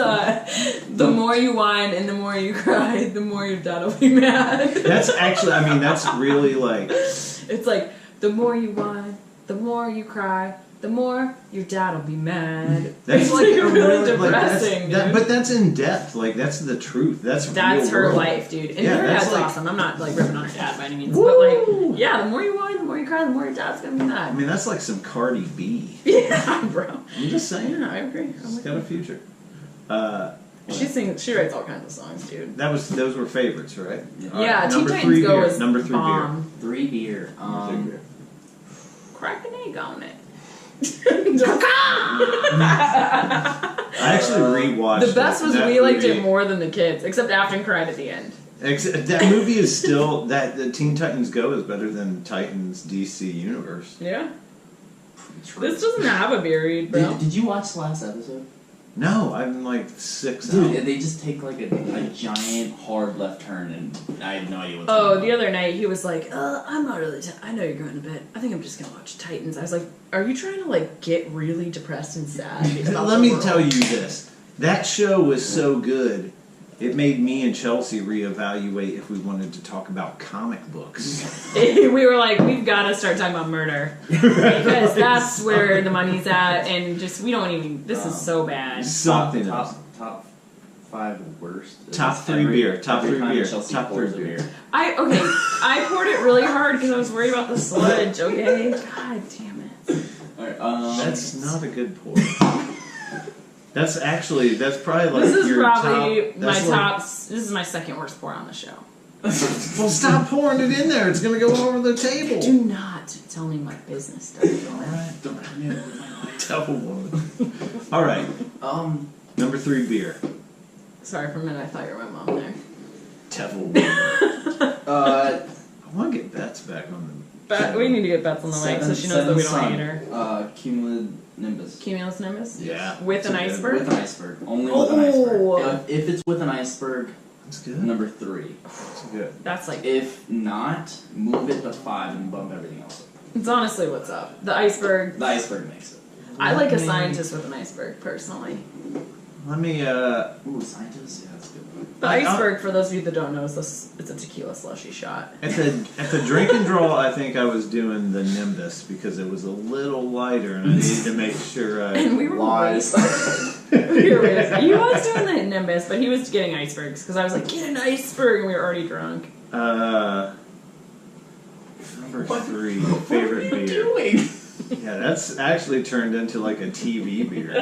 S2: the more you whine and the more you cry, the more your dad will be mad.
S1: That's actually, I mean, that's really like.
S2: It's like the more you whine, the more you cry, the more your dad will be mad.
S1: That's
S2: it's
S1: like a
S2: really
S1: like,
S2: depressing, dude.
S1: but that's in depth. Like that's the truth. That's
S2: That's
S1: real
S2: her
S1: world.
S2: life, dude. And
S1: Yeah,
S2: her
S1: that's
S2: dad's
S1: like-
S2: awesome. I'm not like ripping on her dad by any means,
S1: Woo!
S2: but like, yeah, the more you whine, the more you cry, the more your dad's gonna be
S1: I
S2: mad.
S1: mean, that's like some Cardi B.
S2: Yeah, bro.
S1: I'm just saying.
S2: Yeah, I agree. I'm
S1: It's
S2: with
S1: got a
S2: you.
S1: future.
S2: She sings. She writes all kinds of songs, dude.
S1: Those were favorites, right?
S3: Yeah.
S1: All right,
S2: Yeah, Teen
S1: number
S2: Titans
S1: 3
S2: Go
S1: beer.
S2: is
S1: Number 3
S2: bomb.
S3: 3 beer.
S1: Number 3 beer.
S2: Crack an egg on it.
S1: I actually rewatched.
S2: The best was
S1: that
S2: we liked
S1: movie.
S2: it more than the kids, except Afton cried at the end.
S1: That movie is still that the Teen Titans Go is better than Titans DC Universe.
S2: Yeah. This doesn't have a beer read, bro.
S3: Did you watch the last episode?
S1: No, I'm like 6
S3: Dude,
S1: out.
S3: they just take like a giant hard left turn, and I have no idea what's
S2: Oh,
S3: going on.
S2: the other night he was like, I'm not really. I know you're going to bed. I think I'm just gonna watch Titans. I was like, are you trying to like get really depressed and sad? About
S1: Let
S2: the
S1: me
S2: world?
S1: tell you this. That show was so good, it made me and Chelsea reevaluate if we wanted to talk about comic books.
S2: We were like, we've got to start talking about murder because that's where the money's at, and just we don't even. This is so bad.
S1: Something else.
S3: Top 5 worst.
S1: Top
S3: Is
S1: 3 beer. Top
S3: every
S1: 3
S3: time
S1: beer.
S3: Chelsea
S1: Top 3
S3: pours a
S1: beer.
S2: I poured it really hard because I was worried about the sludge. Okay, god damn it.
S3: Alright,
S1: That's not a good pour. That's probably like
S2: This is
S1: your
S2: probably
S1: top.
S2: my top. This is my second worst pour on the show.
S1: Well, stop pouring it in there. It's gonna go all over the table.
S2: Do not tell me my business, Daniel.
S3: Don't come in with my life.
S1: Devil woman. All right. Number 3 beer.
S2: Sorry for a minute. I thought you were my mom there.
S1: Devil woman. I want to get Bets back on
S2: We need to get Beth on the mic so she knows that we don't hate her.
S3: Cumulonimbus.
S2: Cumulus Nimbus?
S1: Yeah.
S2: With an
S1: That's
S2: iceberg?
S3: With an iceberg. Only with an iceberg.
S2: Oh.
S3: If it's with an iceberg,
S1: That's good.
S3: number 3.
S1: That's good.
S2: That's like.
S3: If not, move it to 5 and bump everything else up.
S2: It's honestly what's up. The iceberg.
S3: The iceberg makes it.
S2: I like a scientist with an iceberg, personally.
S1: Let me,
S3: Ooh, scientist? Yeah, that's a good one.
S2: The iceberg, for those of you that don't know, it's a tequila slushy shot.
S1: At the drink and draw, I think I was doing the Nimbus because it was a little lighter, and I needed to make sure I
S2: And we were
S3: Lies.
S2: He was doing the Nimbus, but he was getting icebergs because I was like, get an iceberg, and we were already drunk.
S1: Number 3, favorite
S3: What are you
S1: beer.
S3: doing?
S1: Yeah, that's actually turned into like a TV beer.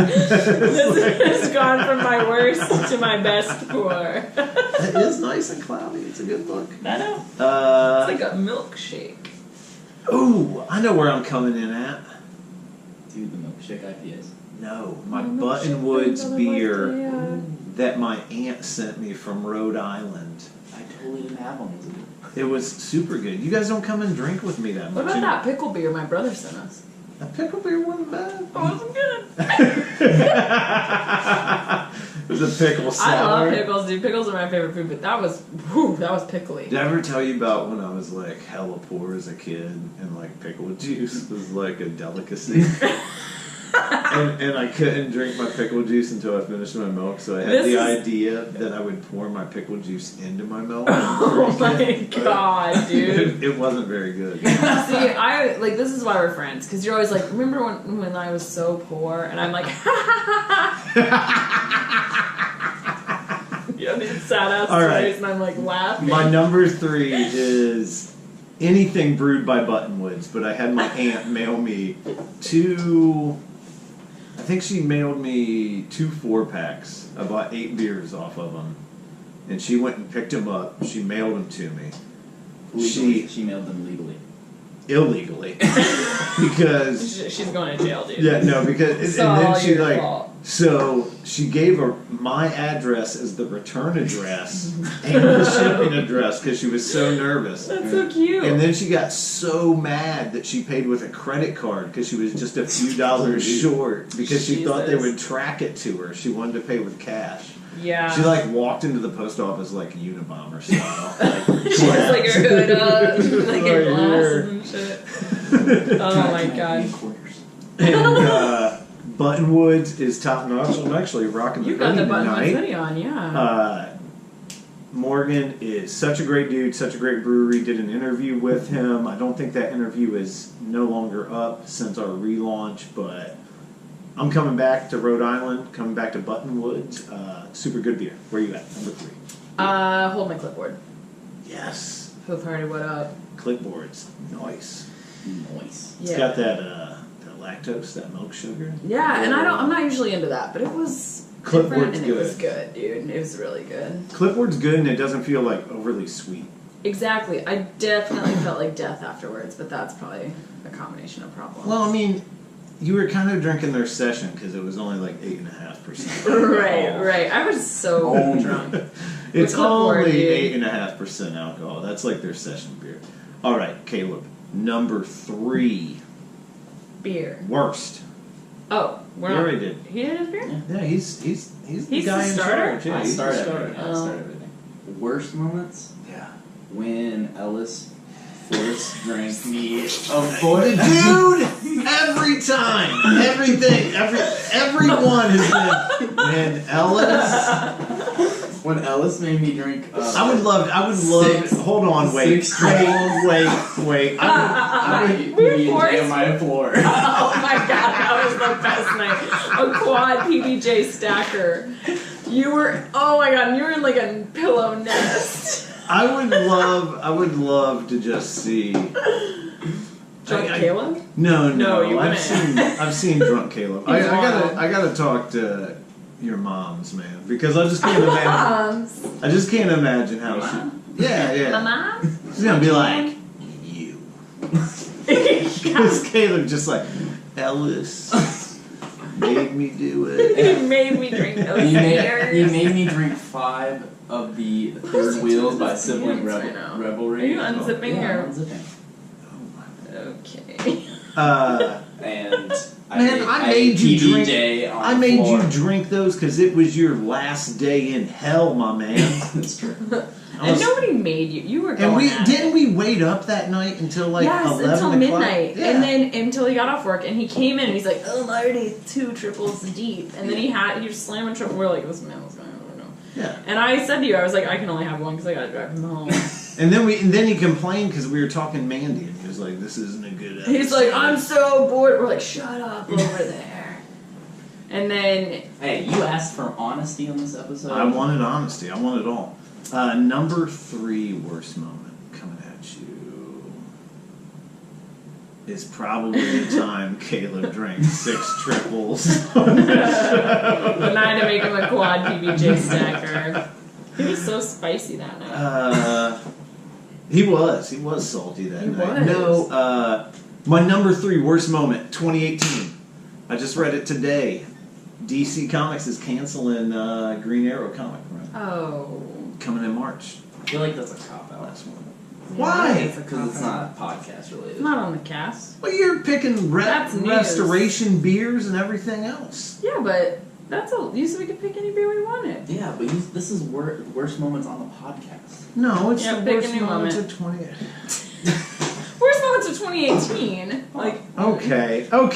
S2: This has gone from my worst to my best pour.
S1: It is nice and cloudy. It's a good look.
S2: I know. It's like a milkshake.
S1: Ooh, I know where I'm coming in at.
S3: Dude, the milkshake IPAs.
S1: No, my
S2: Oh, milkshake
S1: Buttonwoods
S2: brings other
S1: beer
S2: life, yeah.
S1: that my aunt sent me from Rhode Island.
S3: I totally didn't have one. Was it?
S1: It was super good. You guys don't come and drink with me that
S2: What
S1: much.
S2: about that pickle beer my brother sent us?
S1: That pickle beer wasn't bad.
S2: It wasn't good.
S1: It was a pickle sour.
S2: I love pickles, dude. Pickles are my favorite food, but that was pickly.
S1: Did I ever tell you about when I was like hella poor as a kid and like pickle juice was like a delicacy? and I couldn't drink my pickle juice until I finished my milk, so I had the idea that I would pour my pickle juice into my milk.
S2: Oh my god, dude.
S1: It wasn't very good.
S2: See, this is why we're friends, because you're always like, remember when I was so poor? And I'm like, you know, these sad ass
S1: All right.
S2: stories, and I'm like laughing.
S1: My number 3 is anything brewed by Buttonwoods, but I had my aunt mail me 2. I think she mailed me 2 4-packs. I bought 8 beers off of them, and she went and picked them up. She mailed them to me.
S3: She mailed them legally.
S1: Illegally, because
S2: She's going to jail, dude.
S1: yeah, no, because
S2: all
S1: and then she
S2: your
S1: like
S2: fault.
S1: so she gave her my address as the return address and the shipping address because she was so nervous.
S2: That's so cute.
S1: And then she got so mad that she paid with a credit card because she was just a few dollars short because she thought they
S2: Jesus.
S1: would track it to her. She wanted to pay with cash.
S2: Yeah.
S1: She like walked into the post office like Unabomber style.
S2: She has like her hood up, like
S1: Right
S2: her
S1: here.
S2: glasses and shit. Oh my god.
S1: And Buttonwoods is top notch. I'm actually rocking the
S2: You got the
S1: hoodie
S2: Buttonwoods
S1: tonight.
S2: hoodie on, yeah.
S1: Morgan is such a great dude, such a great brewery. Did an interview with him. I don't think that interview is no longer up since our relaunch, but I'm coming back to Rhode Island, coming back to Buttonwoods. Super good beer. Where you at? Number 3.
S2: Hold my clipboard.
S1: Yes.
S2: Who party, what up?
S1: Clipboards. Nice.
S3: Nice.
S1: It's got that lactose, that milk sugar.
S2: Yeah, and I'm not usually into that, but it was
S1: Clipboard's
S2: different and
S1: good.
S2: it was good, dude. It was really good.
S1: Clipboard's good and it doesn't feel like overly sweet.
S2: Exactly. I definitely felt like death afterwards, but that's probably a combination of problems.
S1: Well, I mean, you were kind of drinking their session because it was only like 8.5%.
S2: right. I was so drunk.
S1: It's
S2: Clipboard,
S1: only
S2: dude.
S1: 8.5% alcohol. That's like their session beer. All right, Caleb. Number 3.
S2: Beer.
S1: Worst.
S2: Oh, we're
S1: He
S2: not.
S1: already did.
S2: He did his beer?
S1: Yeah, he's the
S2: He's
S1: guy
S2: the
S1: in
S2: starter?
S1: charge. Yeah,
S3: I
S1: he's the
S3: started
S1: starter.
S3: everything. I
S2: Oh.
S3: started everything. Worst moments?
S1: Yeah.
S3: When Ellis force drank me a
S1: Dude, every time, everyone has been
S3: when Ellis made me drink.
S1: I would love.
S3: Six-
S1: Hold on, wait.
S3: six drinks.
S1: Wait.
S3: I would
S2: We
S3: be
S2: forced-
S3: on my floor.
S2: Oh my god, that was the best night. A quad PBJ stacker. You were, oh my god, you were in like a pillow nest.
S1: I would love to just see.
S2: Drunk Caleb?
S1: No,
S2: you
S1: I've
S2: wouldn't.
S1: seen drunk Caleb. I gotta talk to your moms, man, because I just can't imagine.
S2: Moms.
S1: I just can't imagine how she. Yeah.
S2: My mom?
S1: She's gonna be like you. Because Caleb just like Ellis made me do it.
S2: He made me drink those
S3: He
S2: beers.
S3: made me drink 5 of the Third Wheels by Sibling
S2: Right now.
S3: Revelry.
S2: Are you unzipping
S3: Yeah,
S2: or?
S3: I'm unzipping.
S2: Okay.
S3: And
S1: Man, I made you drink.
S3: PBJ on
S1: I
S3: the
S1: made
S3: floor.
S1: you drink those because it was your last day in hell, my man.
S3: That's true.
S2: And nobody made you. You were
S1: And
S2: going
S1: didn't we wait up that night until like 11
S2: until
S1: o'clock?
S2: midnight.
S1: Yeah.
S2: And then until he got off work and he came in and he's like, oh, I'm already 2 triples deep. And then he was slamming triple. We're like, this man was going to know.
S1: Yeah.
S2: And I said to you, I was like, I can only have one because I got to drive him home.
S1: And then he complained because we were talking Mandy and he was like, this isn't a good episode.
S2: He's like, I'm so bored. We're like, shut up over there. And then...
S3: Hey, you asked for honesty on this episode?
S1: I wanted honesty. I want it all. Number 3 worst moment coming at you is probably the time Caleb drank 6 triples on the show.
S2: the night to make him a quad PBJ stacker. He was so spicy that night.
S1: He was salty that night.
S2: Was.
S1: No, my number 3 worst moment, 2018. I just read it today. DC Comics is canceling Green Arrow comic run.
S2: Oh.
S1: Coming in March.
S3: I feel like that's a cop-out.
S1: Last one.
S2: Yeah,
S1: Why?
S3: Because it's not podcast
S2: It's
S3: related.
S2: not on the cast.
S1: Well, you're picking
S2: That's news.
S1: restoration beers and everything else.
S2: Yeah, but you said we could pick any beer we wanted.
S3: Yeah, but this is worst moments on the podcast.
S1: No, it's
S2: Yeah,
S1: the
S2: pick a
S1: worst
S2: new
S1: moments
S2: moment.
S1: of 20.
S2: Worst moments of 2018. Like,
S1: Okay.
S3: Well,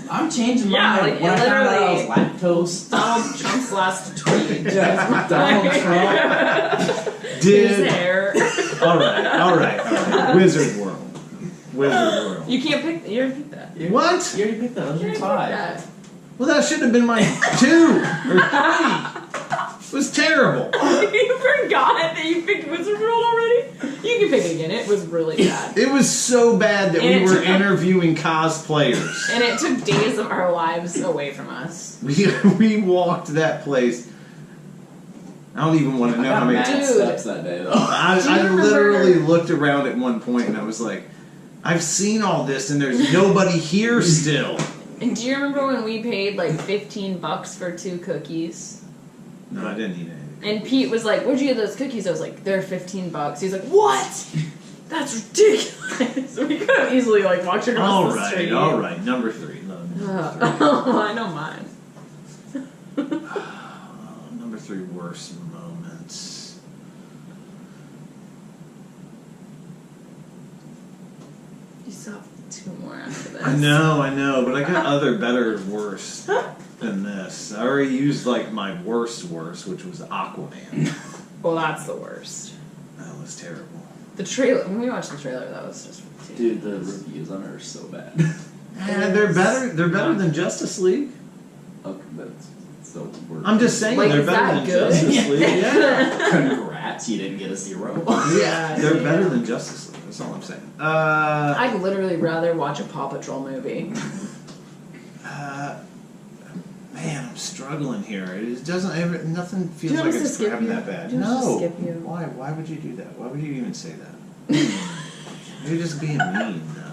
S3: I'm changing
S2: Yeah,
S3: my
S2: like,
S3: mind. When I found out I was
S2: literally-
S3: lactose.
S2: Donald Trump's last tweet.
S3: Yeah, Donald Trump.
S2: His
S1: Did
S2: hair.
S1: all right. Wizard World.
S2: You can't pick. You already picked that.
S1: What?
S3: You already picked that. That was
S2: You
S3: your
S2: already picked
S3: 5.
S2: that.
S1: Well, that should have been my 2 or 3. It was terrible.
S2: You forgot that you picked Wizard World already? You can pick it again. It was really bad.
S1: It was so bad that
S2: And
S1: we
S2: it
S1: were
S2: took-
S1: interviewing cosplayers.
S2: And it took days of our lives away from us.
S1: We walked that place. I don't even want to
S3: I
S1: know
S3: got
S1: how many.
S3: mad
S2: Dude.
S3: steps that day, though.
S1: I
S2: Do you remember-
S1: literally looked around at one point and I was like, I've seen all this and there's nobody here still.
S2: And do you remember when we paid like $15 for 2 cookies?
S1: No, I didn't eat anything.
S2: And Pete was like, where'd you get those cookies? I was like, they're $15. He's like, what? That's ridiculous. We could have easily like walked across the street.
S1: All right. Number 3.
S2: I know mine.
S1: Number 3 worst moments.
S2: You still have 2 more after this.
S1: I know, but I got other better worse than this. I already used like my worst, which was Aquaman.
S2: Well, that's the worst.
S1: That was terrible.
S2: The trailer, when we watched the trailer, that was just
S3: Dude, the reviews on it are so bad.
S1: And they're better. They're better than Justice League.
S3: Okay, that's so weird.
S1: I'm just saying
S2: Like,
S1: they're
S2: is
S1: better
S2: that
S1: than
S2: good?
S1: Justice League. Yeah,
S3: Congrats, you didn't get a 0.
S1: yeah, they're better than Justice League. That's all I'm saying.
S2: I'd literally rather watch a Paw Patrol movie.
S1: Man, I'm struggling here. It doesn't. Nothing feels
S2: Do you want
S1: like
S2: us to
S1: it's
S2: skip
S1: having
S2: you?
S1: that bad.
S2: Do you want us to
S1: No.
S2: skip you?
S1: Why? Why would you do that? Why would you even say that? You're just being mean, though.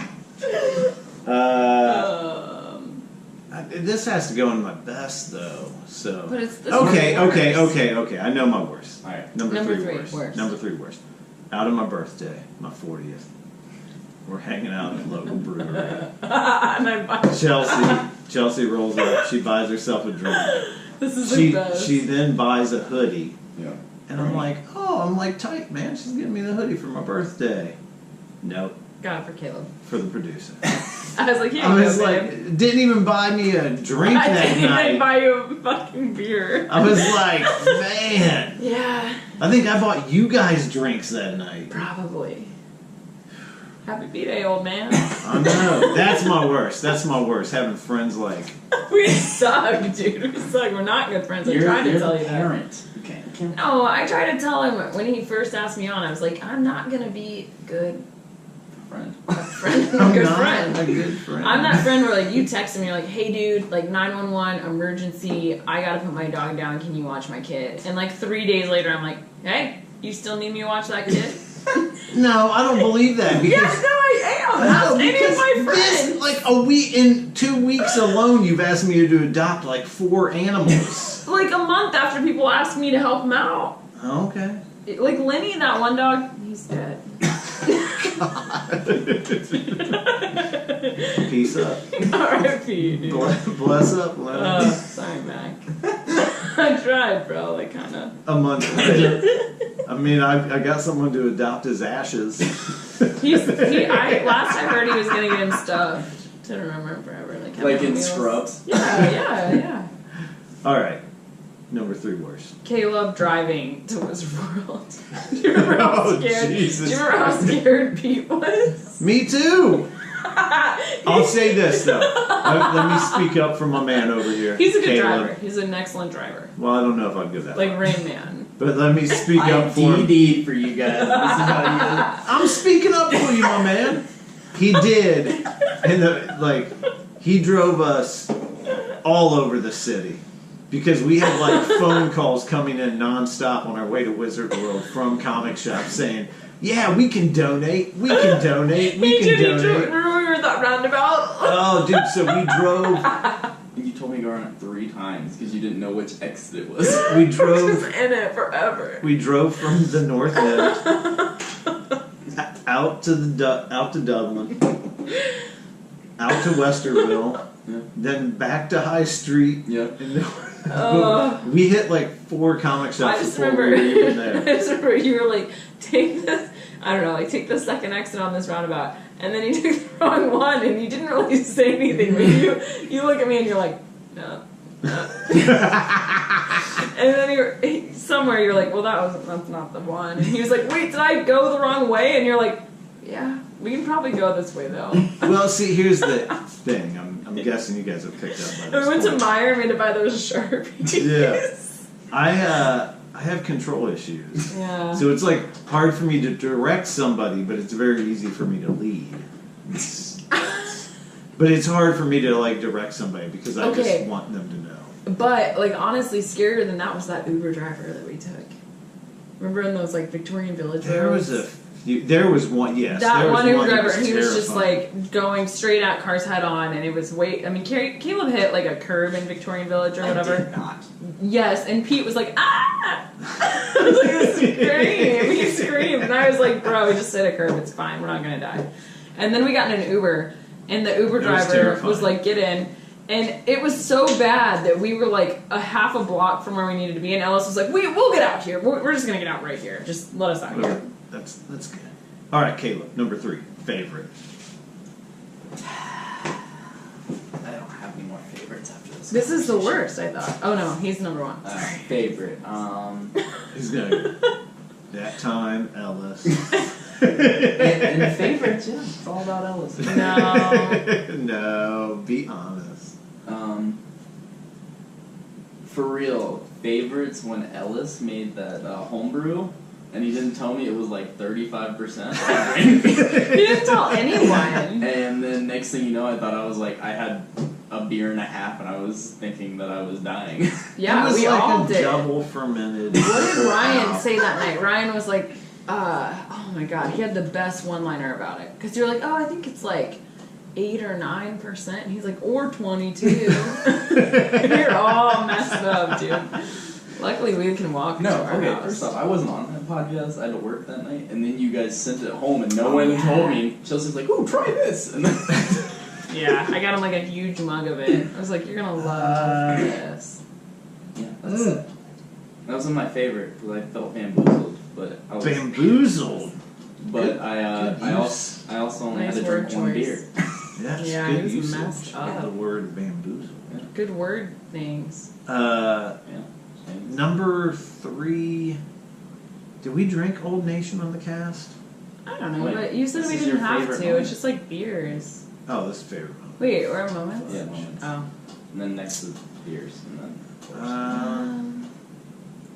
S1: This has to go in my best, though. So.
S2: But it's this
S1: Okay.
S2: one's worse.
S1: I know my worst.
S3: All right.
S1: Number
S2: Number
S1: 3
S2: 3
S1: worst.
S2: worst.
S1: Number 3 worst. Out on my birthday, my 40th. We're hanging out at a local brewery.
S2: And I buy
S1: Chelsea rolls up. She buys herself a drink.
S2: This is the best.
S1: She then buys a hoodie.
S3: Yeah.
S1: And I'm like, tight, man. She's getting me the hoodie for my birthday. Nope.
S2: Got it for Caleb.
S1: For the producer.
S2: I was like, here you
S1: I
S2: go,
S1: was
S2: babe.
S1: like, didn't even buy me a drink
S2: I
S1: that
S2: didn't even
S1: night.
S2: buy you a fucking beer.
S1: I was like, man.
S2: Yeah,
S1: I think I bought you guys drinks that night.
S2: probably. Happy B-Day, old man.
S1: I know. That's my worst. Having friends like.
S2: We suck, dude. We suck. We're not good friends. I tried to tell you that.
S3: parent. You can't.
S2: No, I tried to tell him when he first asked me on. I was like, I'm not gonna be good
S3: Friend.
S2: friend.
S1: I'm
S2: good
S1: not
S2: friend.
S1: a good friend.
S2: I'm that friend where like you text me, you're like, hey dude, like 911 emergency. I gotta put my dog down. Can you watch my kid? And like 3 days later, I'm like, hey, you still need me to watch that kid?
S1: No, I don't believe that. Because,
S2: Yes, no, I am. Ask any of my friends.
S1: this, like a week, in 2 weeks alone, you've asked me to adopt like 4 animals.
S2: Like a month after people asked me to help them out.
S1: Oh, okay.
S2: Like Lenny, that one dog, he's dead.
S1: Peace up.
S2: R.I.P. dude.
S1: Bless up, Lenny.
S2: Sorry, Mac. I tried, bro. Like, kind of.
S1: A month later. I mean, I got someone to adopt his ashes.
S2: Last I heard he was gonna get him stuffed to remember him forever.
S3: Like in Scrubs?
S2: Yeah.
S1: Alright. Number 3 worst.
S2: Caleb driving to Wizard World. Do you remember how scared?
S1: Jesus
S2: Do you remember how scared Pete was?
S1: Me too! I'll say this though. Let me speak up for my man over here.
S2: He's a good
S1: Caleb.
S2: driver. He's an excellent driver.
S1: Well, I don't know if I'd go that
S2: Like
S1: far.
S2: Rain Man.
S1: But let me speak up for him.
S3: DD for you guys. This is how
S1: I'm speaking up for you, my man. He did. And he drove us all over the city. Because we had like phone calls coming in nonstop on our way to Wizard World from comic shops saying, yeah, we can donate. We can donate. We can donate.
S2: Remember we were at that roundabout?
S1: Oh, dude, so we drove.
S3: And you told me to go around it 3 times because you didn't know which exit it was.
S1: We
S2: Just
S1: drove.
S2: in it forever.
S1: We drove from the north end out to Dublin, out to Westerville,
S3: Yeah.
S1: then back to High Street.
S3: Yep.
S1: And we hit like 4 comic shops
S2: I just
S1: before
S2: remember.
S1: we were even there.
S2: I just remember you were like, take the second exit on this roundabout, and then you took the wrong one, and you didn't really say anything, but you look at me and you're like, no. And then you're like, well, that's not the one. And he was like, wait, did I go the wrong way? And you're like, yeah, we can probably go this way though.
S1: Well, see, here's the thing. I'm guessing you guys have picked up by
S2: And
S1: this
S2: we went to
S1: point.
S2: Meijer and we had to buy those Sharpies.
S1: Yeah. I have control issues.
S2: Yeah.
S1: So it's like hard for me to direct somebody, but it's very easy for me to lead. But it's hard for me to like direct somebody because I just want them to know.
S2: But like honestly, scarier than that was that Uber driver that we took. Remember in those like Victorian Village roads?
S1: There was one, yes.
S2: That
S1: there was
S2: one Uber
S1: that
S2: driver,
S1: was
S2: and he was just
S1: terrifying.
S2: like going straight at cars head on, and it was Caleb hit like a curb in Victorian Village or whatever.
S3: I did not.
S2: Yes, and Pete was like, ah! I was like, scream! He screamed, and I was like, bro, we just hit a curb, it's fine, we're not gonna die. And then we got in an Uber, and the Uber driver was like, get in. And it was so bad that we were like a half a block from where we needed to be, and Ellis was like, we'll get out here. We're just gonna get out right here. Just let us out here.
S1: That's good. All right, Caleb, number 3, favorite.
S3: I don't have any more favorites after this.
S2: This is the worst, I thought. Oh no, he's number 1.
S3: Favorite.
S1: He's gonna that time, Ellis.
S3: And favorites, yeah. It's all about Ellis.
S2: No.
S1: No, be honest.
S3: For real, favorites when Ellis made that homebrew, and he didn't tell me it was like 35%.
S2: He didn't tell anyone.
S3: And then next thing you know, I thought I had a beer and a half, and I was thinking that I was dying.
S2: Yeah,
S1: it was
S2: we
S1: like
S2: all
S1: a
S2: did.
S1: double fermented.
S2: What did Ryan say that night? Ryan was like, oh my god, he had the best one-liner about it. Because you're like, oh, I think it's like 8 or 9%. And he's like, or 22. You're all messed up, dude. Luckily, we can walk to our
S3: okay,
S2: house.
S3: first off, I wasn't on that podcast. I had to work that night, and then you guys sent it home, and no one told me. Chelsea's like, "Ooh, try this," and then
S2: Yeah, I got him like a huge mug of it. I was like, you're gonna love this.
S3: yeah, that's it. That wasn't my favorite because I felt bamboozled, but I was
S1: Bamboozled.
S3: But
S1: Good
S3: I
S1: use.
S3: also only
S2: Nice
S3: had to drink
S2: word
S3: one
S2: choice.
S3: beer.
S1: Yes,
S2: Yeah,
S1: good
S2: he was
S1: usage
S2: messed
S1: of
S2: up.
S1: the word bamboozle.
S2: Good word things.
S3: Yeah.
S1: Number 3. Did we drink Old Nation on the cast?
S2: I don't know,
S3: Wait,
S2: but you said
S3: this
S2: we
S3: is
S2: didn't
S3: your
S2: have
S3: favorite
S2: to.
S3: moment.
S2: It's just like beers.
S1: Oh, this is favorite one.
S2: Wait, we're at moments?
S3: Yeah, moments.
S2: Oh.
S3: And then next to beers, and then of course.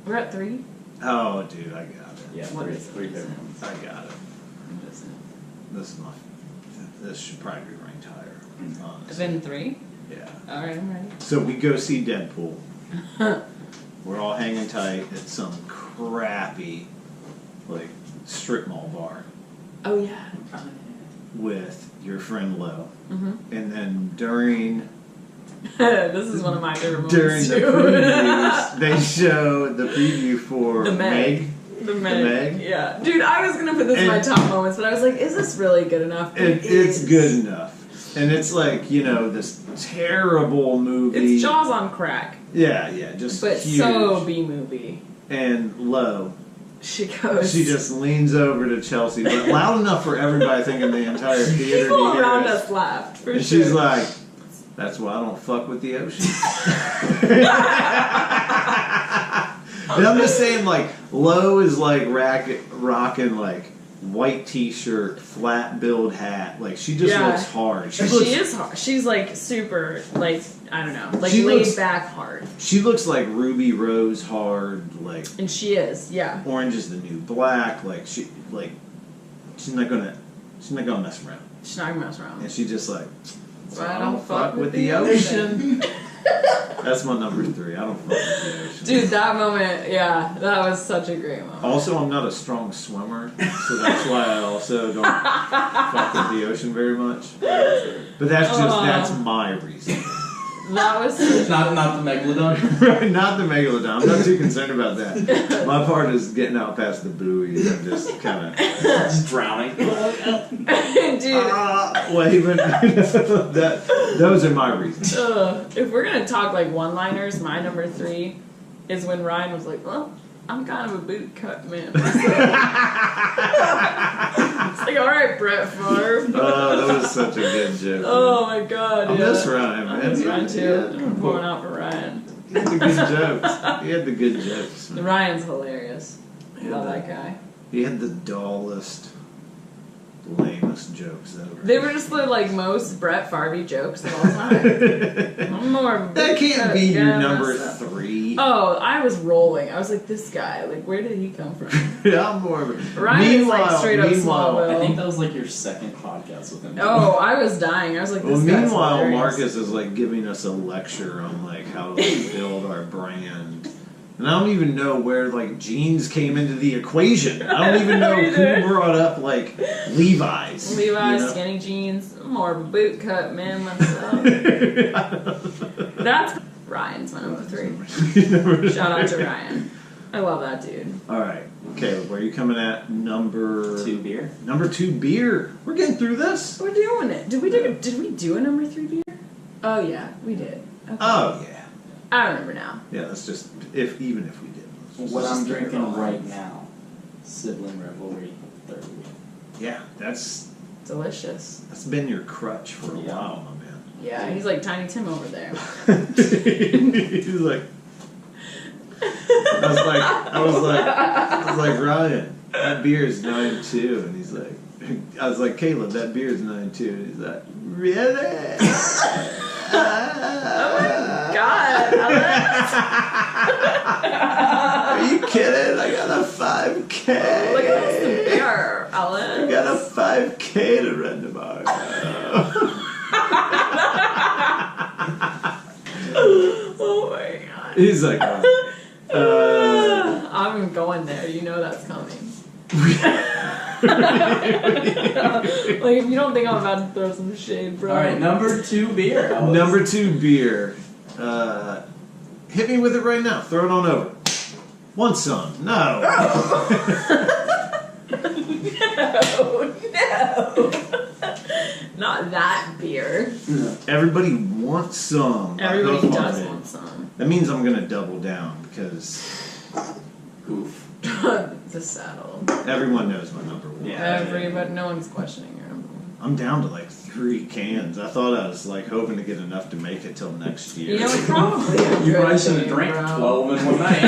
S2: We're at 3?
S1: Oh, dude, I got it.
S3: Yeah,
S2: What
S3: three,
S2: is it?
S3: three favorite ones.
S1: I got it.
S2: What is it?
S1: This is my. This should probably be ranked higher. Honestly.
S2: Been 3?
S1: Yeah.
S2: Alright, I'm ready.
S1: So we go see Deadpool. We're all hanging tight at some crappy, like, strip mall bar
S2: Oh, yeah.
S1: with your friend Lo.
S2: Mm-hmm.
S1: And then during
S2: This is one of my favorite moments,
S1: the
S2: too.
S1: previews, they show the preview for
S2: The Meg.
S1: Meg.
S2: The Meg.
S1: Meg?
S2: Yeah. Dude, I was gonna put this in my
S1: And-
S2: top moments, but I was like, is this really good enough?
S1: It's
S2: is.
S1: good enough. And it's like, this terrible movie.
S2: It's Jaws on crack.
S1: Yeah, just
S2: But
S1: huge.
S2: so B-movie.
S1: And low.
S2: She goes.
S1: She just leans over to Chelsea, but loud enough for everybody thinking the entire theater
S2: People
S1: to hear
S2: around
S1: it.
S2: us laughed, for
S1: And
S2: sure.
S1: she's like, "That's why I don't fuck with the ocean." And I'm just saying, like, low is like rocking like white t-shirt, flat billed hat. Like she just looks hard.
S2: She is hard. She's like super, like, I don't know, like
S1: She
S2: laid
S1: looks-
S2: back hard.
S1: She looks like Ruby Rose hard. Like
S2: And she is, yeah.
S1: orange is the new black. Like she's not gonna mess around.
S2: She's not gonna mess around.
S1: And she just like,
S2: That's why I don't fuck with the ocean.
S1: That's my number 3. I don't fuck with the ocean.
S2: Dude, that moment, yeah, that was such a great moment.
S1: Also, I'm not a strong swimmer, so that's why I also don't fuck with the ocean very much. But that's my reason.
S2: That was
S3: Not the megalodon.
S1: Right, not the megalodon. I'm not too concerned about that. My part is getting out past the buoys and just kind of
S3: Just drowning.
S2: dude.
S1: waving. Those are my reasons.
S2: If we're gonna talk like one-liners, my number 3 is when Ryan was like, "Well, I'm kind of a boot cut man." It's like, all right, Brett Favre.
S1: Oh, that was such a good joke.
S2: Oh my god,
S1: I
S2: yeah.
S1: miss Ryan, man.
S2: I miss Ryan too.
S1: Yeah.
S2: I'm pouring out for Ryan.
S1: He had the good jokes. He had the good jokes. Man.
S2: Ryan's hilarious. I
S1: Yeah,
S2: love
S1: that-
S2: that guy.
S1: He had the dullest, lamest jokes ever.
S2: They were just the like most Brett Favre jokes of all time. I'm more of a
S1: That
S2: boot
S1: can't
S2: cut
S1: be your
S2: guy
S1: number
S2: myself.
S1: 3.
S2: Oh, I was rolling. I was like, this guy, like, where did he come from?
S1: I'm more of a...
S2: Ryan is like straight up Smallville.
S3: I think that was like your second podcast with him.
S2: Oh, I was dying. I was like, this
S1: Well,
S2: guy's
S1: meanwhile,
S2: hilarious.
S1: Marcus is like giving us a lecture on like how to build our brand. And I don't even know where like jeans came into the equation. I don't even know
S2: Either.
S1: who brought up like Levi's.
S2: Levi's,
S1: you know?
S2: skinny jeans. I'm more of a boot cut man myself. That's Ryan's my number 3. Shout out to Ryan. I love that dude.
S1: All right, Caleb, where are you coming at? Number
S3: 2 beer.
S1: Number 2 beer. We're getting through this.
S2: We're doing it. Did we do a number 3 beer? Oh yeah, we did. Okay.
S1: Oh yeah,
S2: I remember now.
S1: yeah. Let's just even if we did. let's
S3: What
S1: just
S3: I'm
S1: get it
S3: drinking
S1: all out.
S3: right now, Sibling Revelry 3rd.
S1: Yeah, that's
S2: Delicious.
S1: been your crutch for a
S3: Yeah.
S1: while, my man.
S2: Yeah, he's like Tiny Tim over there.
S1: He's like, I was like, Ryan, that beer is 9.2, and he's like, I was like, Caleb, that beer is 9.2, and he's like, really?
S2: God,
S1: Are you kidding? I got a 5K.
S2: look at this beer, Alan.
S1: I got a 5K to run tomorrow.
S2: Oh my god.
S1: He's like,
S2: I'm going there. You know that's coming. Like, if you don't think I'm about to throw some shade, bro.
S3: Alright, number 2 beer. Ellis.
S1: number 2 beer. Hit me with it right now. Throw it on over. Want some? No.
S2: No. Not that beer.
S1: Everybody wants some.
S2: Everybody
S1: Go for
S2: does
S1: it.
S2: want some.
S1: That means I'm gonna double down because
S3: Oof.
S2: The saddle.
S1: everyone knows my number 1.
S2: Everybody, no one's questioning your number 1.
S1: I'm down to like 3 cans. I thought I was like hoping to get enough to make it till next year.
S2: You know, it's probably a
S3: You
S2: good
S3: probably should have
S2: thing,
S3: drank
S2: bro.
S3: 12 in one night.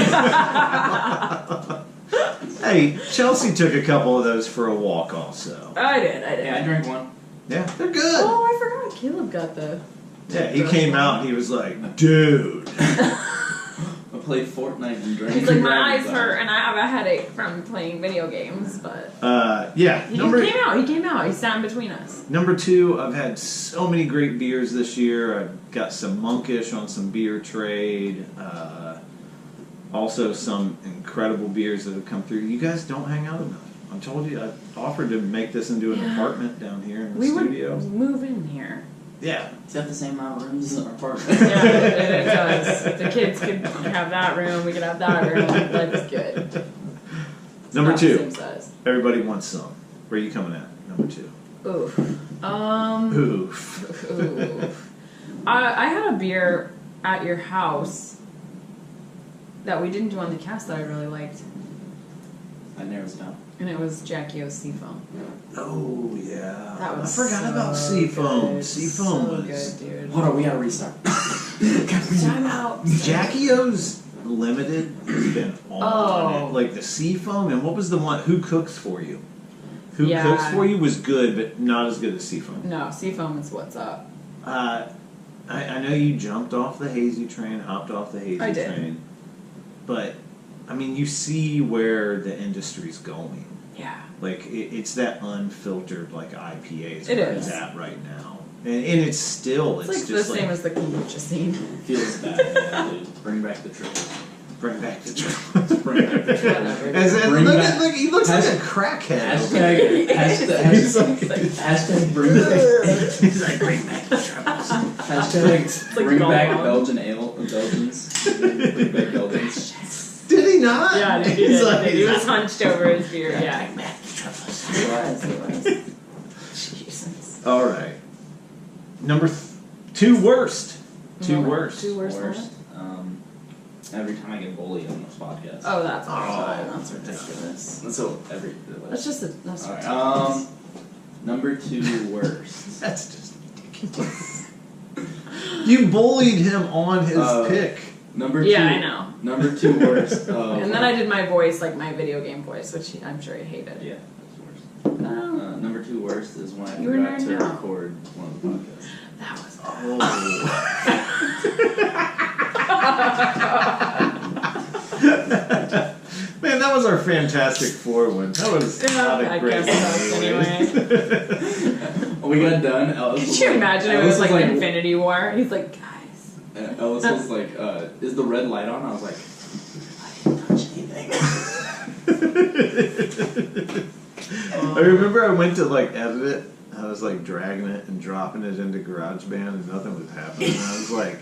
S1: Hey, Chelsea took a couple of those for a walk also.
S2: I did.
S3: Yeah, I drank one.
S1: Yeah, they're good.
S2: Oh, I forgot. Caleb got the.
S1: Yeah, he came out and he was like, dude.
S3: I played Fortnite and drank.
S2: He's like, my
S3: Dragon
S2: eyes
S3: Dog.
S2: hurt and I have a headache from playing video games, but
S1: Yeah,
S2: he came out. He sat in between us.
S1: number 2, I've had so many great beers this year. I've got some Monkish on some beer trade. Also some incredible beers that have come through. You guys don't hang out enough. I told you, I offered to make this into an apartment down here in the studio.
S2: would move in here.
S1: Yeah.
S3: It's got the same amount of rooms as our apartment.
S2: Yeah, it does. The kids could have that room. We could have that room. That's good. It's
S1: Number
S2: not the
S1: 2,
S2: same size.
S1: everybody wants some. Where are you coming at? Number 2.
S2: Oof.
S1: Oof.
S2: Oof. I had a beer at your house that we didn't do on the cast that I really liked.
S3: That narrows it down.
S2: And it was Jackie O's Seafoam.
S1: Oh yeah.
S2: That was
S1: I forgot about Seafoam. Seafoam
S2: so
S1: was
S2: good, dude.
S3: Hold on, we gotta restart.
S2: Time out.
S1: Jackie O's Limited has been on it. Like the Seafoam, and what was the one? Who Cooks For You? Who
S2: Yeah.
S1: Cooks For You was good, but not as good as Seafoam.
S2: No, Seafoam is what's up.
S1: I know you jumped off the hazy train, hopped off the hazy
S2: I did.
S1: train, but I mean, you see where the industry's going.
S2: Yeah.
S1: Like it's that unfiltered like IPA is
S2: It
S1: where
S2: is.
S1: it's at right now, and it's still
S2: It's like the
S1: just
S2: same as the kombucha scene.
S3: Feels bad, man, dude. Bring back the triple.
S1: bring back the truth.
S3: Bring back the triple.
S2: Whatever.
S1: Look, he looks like a crackhead.
S3: Hashtag bring back.
S1: He's like bring back the troubles.
S3: Hashtag
S2: like
S3: bring back
S2: Gollum.
S3: Belgian ale. Belgians. Bring back Belgians.
S1: Did he not?
S2: Yeah, dude, he
S1: He's
S2: did.
S1: like-
S2: He was hunched over his beer. Yeah.
S1: Bring back the troubles.
S2: He was. Jesus.
S1: All right. Number 2 worst. Two worst.
S2: Two worst.
S3: Worst. Every time I get bullied on this podcast.
S2: Oh, that's all
S1: Oh,
S2: time. That's ridiculous.
S3: So every.
S2: That's just a. That's
S3: All
S2: ridiculous.
S3: right. Number 2 worst.
S1: That's just ridiculous. You bullied him on his pick.
S3: Number 2.
S2: Yeah, I know.
S3: Number 2 worst.
S2: And then I did my voice, like my video game voice, which I'm sure he hated.
S3: Yeah, that's worst. Number 2 worst is when I
S2: You were
S3: forgot to
S2: nerding out.
S3: record one of the podcasts.
S2: That was.
S1: Man, that was our Fantastic Four one. That was not a
S2: I
S1: great
S2: guess
S1: one.
S2: anyway.
S3: We got done. Ellis
S2: Could
S3: was
S2: you
S3: like-
S2: imagine it
S3: Ellis
S2: was like Infinity War? He's like, guys.
S3: Ellis was like, is the red light on? I was like, I didn't touch anything.
S1: I remember I went to like edit it. I was like dragging it and dropping it into GarageBand and nothing was happening. And I was like,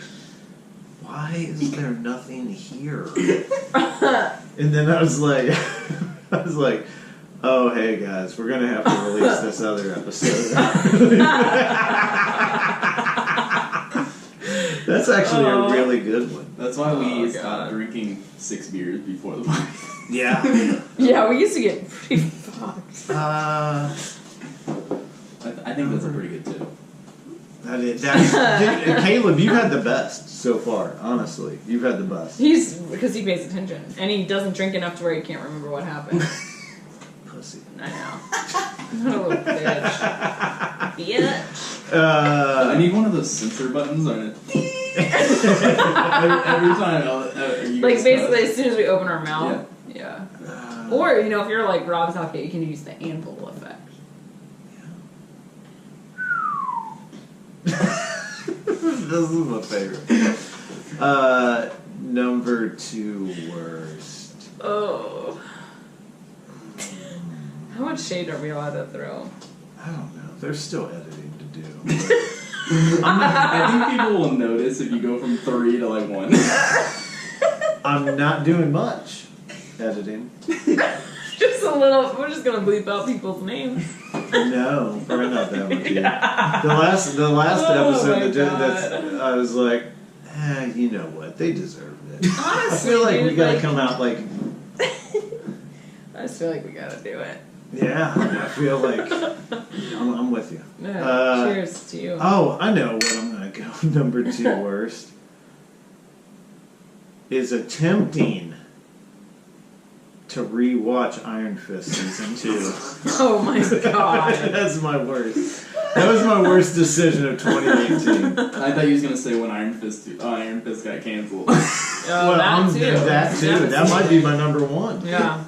S1: why is there nothing here? And then I was like, oh hey guys, we're gonna have to release this other episode. That's actually a really good one.
S3: That's why we
S2: Oh,
S3: stopped
S2: God.
S3: drinking 6 beers before the podcast.
S1: Yeah.
S2: Yeah, we used to get pretty fucked.
S3: I think that's a pretty good tip.
S1: Dude, Caleb, you've had the best so far. Honestly, you've had the best.
S2: Because he pays attention. And he doesn't drink enough to where he can't remember what happened.
S1: Pussy.
S2: I know. What a little bitch. Bitch.
S3: I need one of those censor buttons on it. every time. You
S2: Like
S3: guys
S2: basically as soon as we open our mouth.
S3: Yeah.
S2: Yeah. Or, you know, if you're like Rob Southgate, you can use the anvil effect.
S1: This is my favorite. Number 2 worst.
S2: Oh. How much shade are we allowed to throw?
S1: I don't know. There's still editing to do.
S3: I think people will notice if you go from 3 to like 1.
S1: I'm not doing much editing.
S2: Just a little. We're just gonna bleep out people's names.
S1: No, probably not that much. Yeah. The last
S2: Oh
S1: episode
S2: my
S1: that's
S2: God.
S1: I was like, you know what? They deserved it. I
S2: Honestly,
S1: feel like
S2: dude,
S1: we gotta
S2: like-
S1: come out like,
S2: I just feel like we gotta do it.
S1: yeah. I feel like I'm with you.
S2: Yeah, cheers to you.
S1: Oh, I know what I'm gonna go. Number 2 worst is to rewatch Iron Fist season 2.
S2: Oh my god.
S1: That's my worst. That was my worst decision of 2018.
S3: I thought you was gonna say when Iron Fist got canceled.
S2: Oh, that too.
S1: That too. That might be my number 1.
S2: Yeah.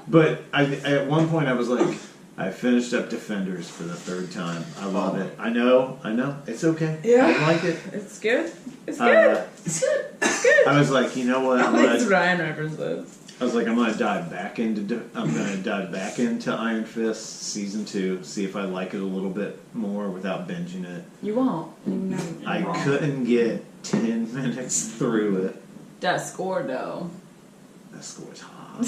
S1: But at one point I was like, I finished up Defenders for the 3rd time. I love it. I know. It's okay.
S2: Yeah.
S1: I like it.
S2: It's good. It's good. It's good. It's good.
S1: I was like, you know what?
S2: At least Ryan references.
S1: I was like, I'm gonna dive back into Iron Fist season 2, see if I like it a little bit more without binging it.
S2: You won't. You
S1: I
S2: won't.
S1: couldn't get 10 minutes through it.
S2: That score though.
S1: That score's hot.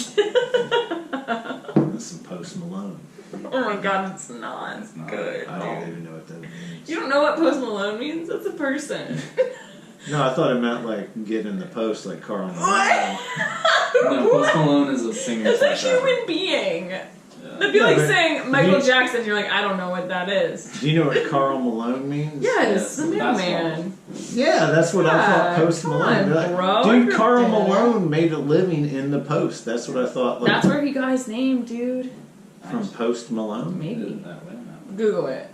S1: That's some Post Malone.
S2: Oh my god, it's not.
S3: It's not.
S2: Good.
S1: I don't even know what that means.
S2: You don't know what Post Malone means? That's a person.
S1: No, I thought it meant like get in the post like Carl Malone.
S3: No, Post Malone is a singer.
S2: It's a human being. That'd be like saying Michael Jackson. You're like, I don't know what that is.
S1: Do you know what Carl Malone means?
S2: Yes, the mailman.
S1: Yeah, that's what I thought. Post
S2: come
S1: Malone.
S2: on, bro.
S1: Dude, Carl Malone made a living in the Post. That's what I thought. Like,
S2: That's where he got his name, dude.
S1: from Post Malone.
S2: Maybe.
S3: That way, no.
S2: Google it.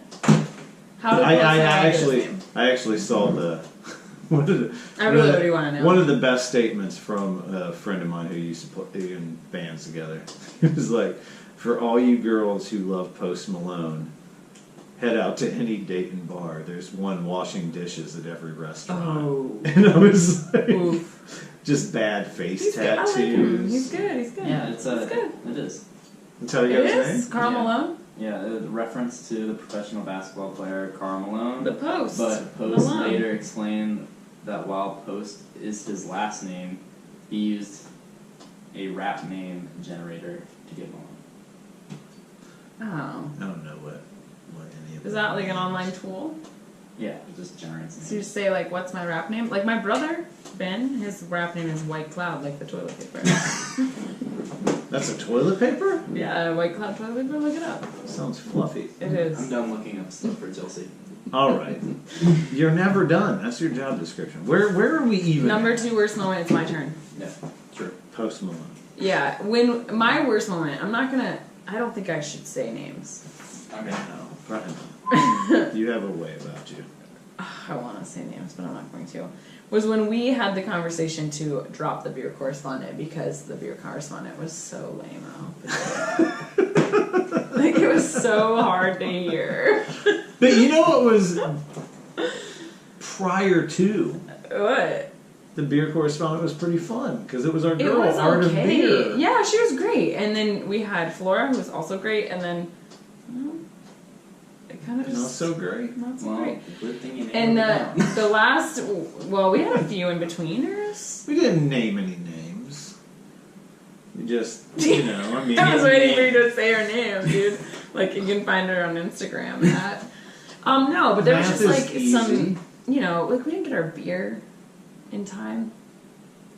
S2: How did Post Malone get his name?
S1: I actually saw the.
S2: I really do want to know.
S1: One of the best statements from a friend of mine who used to play in bands together. He was like, "For all you girls who love Post Malone, head out to any Dayton bar. There's one washing dishes at every restaurant."
S2: Oh.
S1: And I was like,
S2: Oof.
S1: just bad face
S2: He's good. I
S1: tattoos.
S2: like him. He's good. He's good.
S3: Yeah, it's
S2: good.
S3: It is.
S1: Tell you
S2: It
S1: his
S2: is?
S1: name?
S2: Carl
S3: Yeah.
S2: Malone?
S3: Yeah, a reference to the professional basketball player Karl Malone.
S2: The Post.
S3: But Post
S2: Malone.
S3: later explained that while Post is his last name, he used a rap name generator to get Malone.
S2: Oh.
S1: I don't know what any of
S2: Is that like an online tool?
S3: Yeah, it just generates names.
S2: So you just say like, what's my rap name? Like my brother, Ben, his rap name is White Cloud, like the toilet paper.
S1: That's a toilet paper?
S2: Yeah, White Cloud toilet paper, look it up.
S1: Sounds fluffy.
S2: It
S3: I'm
S2: is.
S3: done looking up stuff for Chelsea.
S1: All right. You're never done. That's your job description. Where are we even?
S2: Number 2 worst moment, it's my turn.
S3: Yeah, true.
S1: Post Malone.
S2: Yeah, when my worst moment, I don't think I should say names.
S3: Okay.
S1: No, probably not. You have a way about you.
S2: I want to say names, but I'm not going to. Was when we had the conversation to drop the beer correspondent because the beer correspondent was so lame-o. Like, it was so hard to hear.
S1: But you know what was prior to
S2: What?
S1: the beer correspondent was pretty fun because it was our
S2: It
S1: girl,
S2: was
S1: Art of
S2: okay.
S1: Beer.
S2: Yeah, she was great. And then we had Flora, who was also great, and then it kind of
S1: Not
S2: just
S1: so great.
S2: not so
S3: Well,
S2: great.
S3: good thing you
S2: And
S3: nailed it down.
S2: the last, well, we had a few in betweeners.
S1: We didn't name any names. We just, you know, I mean.
S2: I was waiting for you to say her name, dude. Like, you can find her on Instagram at. No, but there was
S1: Math
S2: just
S1: is
S2: like
S1: easy.
S2: some, you know, like we didn't get our beer in time.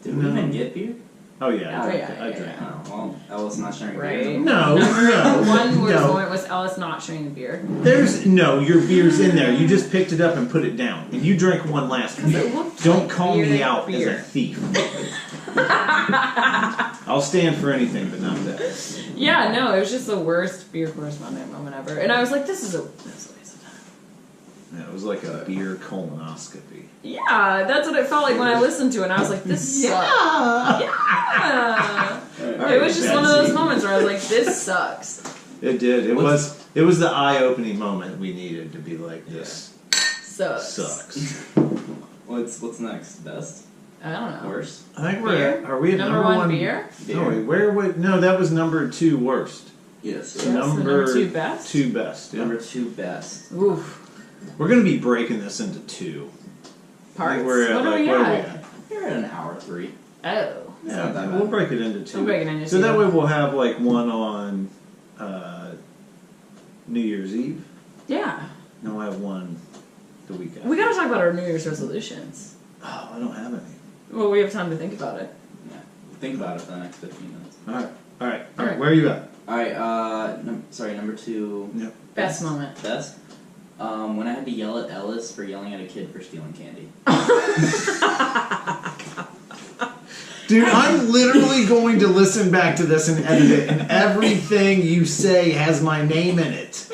S3: Did we even get beer?
S1: Oh yeah,
S2: Oh,
S1: I drank
S2: yeah,
S1: it. I
S2: yeah,
S1: drank
S2: yeah.
S1: it.
S3: Oh, well, Ellis not sharing
S2: Right?
S3: beer.
S1: No,
S2: Number one worst
S1: no.
S2: moment was Ellis not sharing the beer.
S1: There's no, your beer's in there. You just picked it up and put it down, and you drank one last week.
S2: it looked
S1: Don't
S2: like
S1: call
S2: beer,
S1: me out
S2: beer.
S1: as a thief. I'll stand for anything, but not that.
S2: Yeah, no, it was just the worst beer correspondent moment ever. And I was like, this is a waste of time.
S1: Yeah, it was like a beer colonoscopy.
S2: Yeah, that's what it felt like when I listened to it. And I was like, this sucks. Yeah. It was just one of those moments where I was like, this sucks.
S1: It did. It was the eye-opening moment we needed to be like, this sucks.
S3: What's next? Best?
S2: I don't know.
S3: Worst?
S1: I think
S2: Beer?
S1: are we at
S2: Number one beer?
S1: No, that was number 2 worst.
S3: Yes.
S2: Yes, the number 2 best?
S1: 2 best. Yeah.
S3: Number 2 best.
S2: Oof.
S1: We're gonna be breaking this into 2.
S2: Parts?
S1: Like we're at,
S2: What are we
S1: where
S2: at?
S3: You're at an hour 3.
S2: Oh.
S3: It's not that
S1: Yeah,
S3: bad.
S1: we'll break it into 2.
S2: We'll break it into
S1: so
S2: 2.
S1: that way we'll have like one on New Year's Eve.
S2: Yeah.
S1: And we'll have one the weekend.
S2: We gotta talk about our New Year's resolutions.
S1: Oh, I don't have any.
S2: Well, we have time to think about it.
S3: Yeah. Think about it for the next 15 minutes.
S1: All right. Where are you at?
S3: Alright, number 2.
S1: Yep.
S2: Best moment.
S3: Best? When I had to yell at Ellis for yelling at a kid for stealing candy.
S1: Dude, I'm literally going to listen back to this and edit it, and everything you say has my name in it.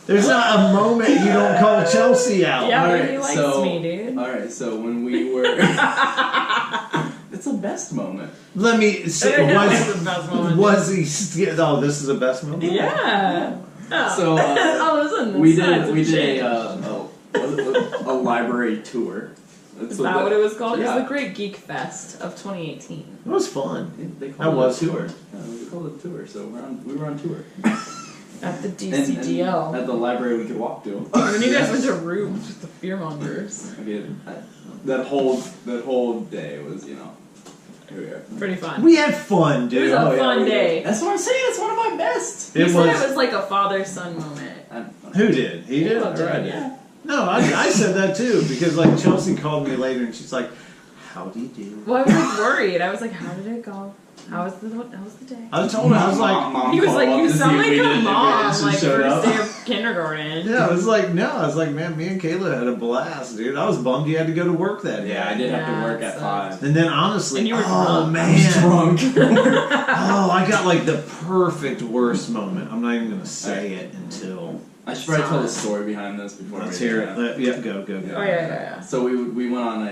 S1: There's not a moment you don't call Chelsea out.
S2: Yeah, but
S3: Alright,
S2: he likes
S3: so-
S2: me, dude.
S3: Alright, so when we were... It's a best moment.
S1: Let me say,
S2: That's the best moment.
S1: was he? Oh, this is the best moment.
S2: Yeah. Oh.
S3: So,
S2: all of a sudden,
S3: we
S2: sides
S3: did
S2: have
S3: a library tour.
S2: Is that what it was called? It
S3: Yeah.
S2: was the Great Geek Fest of 2018.
S1: It was fun.
S3: They
S1: I
S3: called
S1: was
S3: it a tour.
S1: fun.
S3: Yeah, we called it a tour, so we were on tour.
S2: At the
S3: And
S2: DCEU.
S3: at the library we could walk to.
S2: And then you guys went to rooms with the beermongers.
S3: Okay, that whole day was, here we are.
S2: Pretty fun.
S1: We had fun,
S2: It
S1: dude.
S2: was a fun
S3: we did.
S2: day.
S3: That's what I'm saying. It's one of my best.
S2: He
S1: It
S2: said
S1: was.
S2: it was like a father-son moment.
S1: Who did? He did.
S2: Caleb
S1: Or I
S2: did,
S1: did?
S2: yeah.
S1: No, I said that too because like Chelsea called me later and she's like, "How do you do?"
S2: Well, I was like worried. I was like, how did it go? How was the day?
S1: I told her, I was like,
S3: Mom
S2: He was like,
S3: called
S2: you
S3: up to
S2: sound
S3: see
S2: like
S3: if we
S2: a
S3: did-
S2: mom,
S3: if we
S2: like
S3: showed
S2: first
S3: up.
S2: day of kindergarten.
S1: yeah, I was like, no, I was like, man, me and Kayla had a blast, dude. I was bummed you had to go to work that day.
S3: Yeah, I did have
S2: Yeah,
S3: to work
S2: it
S3: at
S2: sucked.
S3: 5.
S1: And then honestly,
S2: And you were
S1: oh
S2: drunk.
S1: man,
S3: Drunk.
S1: oh, I got like the perfect worst moment. I'm not even gonna say it until
S3: I should probably tell the story behind this before
S1: let's
S3: we
S1: hear
S3: do
S1: it.
S3: that.
S1: Yeah, go.
S2: Oh yeah.
S3: So we went on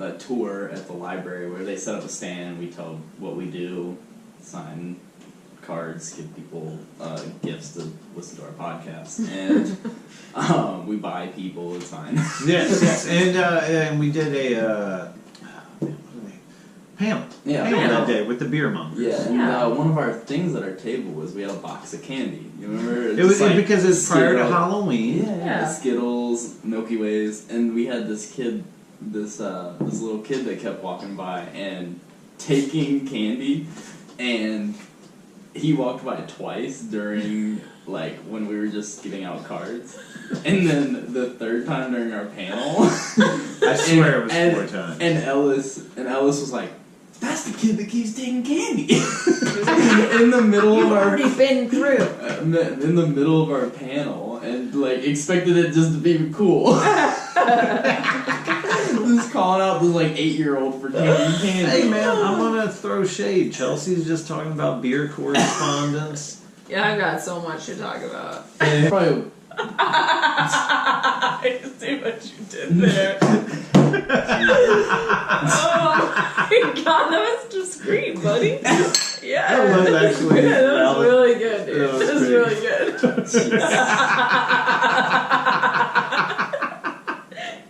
S3: a tour at the library where they set up a stand. We tell what we do, sign cards, give people gifts to listen to our podcast, and we buy people. It's fine.
S1: Yes, and we did a panel.
S3: Yeah,
S1: panel
S3: panel.
S1: that day with the beer mongers.
S3: Yeah, and
S2: Yeah.
S3: one of our things at our table was we had a box of candy. You remember?
S1: It was
S3: Just, like,
S1: because it's prior to
S3: Skittles.
S1: Halloween.
S3: Yeah, Skittles, Milky Ways, and we had this kid, this little kid that kept walking by and taking candy, and he walked by twice during like when we were just giving out cards, and then the third time during our panel,
S1: I swear it was 4 times.
S3: and Ellis was like, "That's the kid that keeps taking candy." in the middle
S2: You've
S3: of our
S2: already been through.
S3: in the middle of our panel, and like expected it just to be cool. Just calling out this like 8-year-old for taking candy.
S1: Hey man, I'm gonna throw shade. Chelsea's just talking about beer correspondence.
S2: Yeah, I've got so much to talk about.
S3: Probably,
S2: I see what you did there. Oh my god, that was discreet, buddy. Yeah.
S1: That was actually
S2: good. That was
S1: valid.
S2: really good, dude.
S1: That was
S2: That was
S1: great.
S2: really good.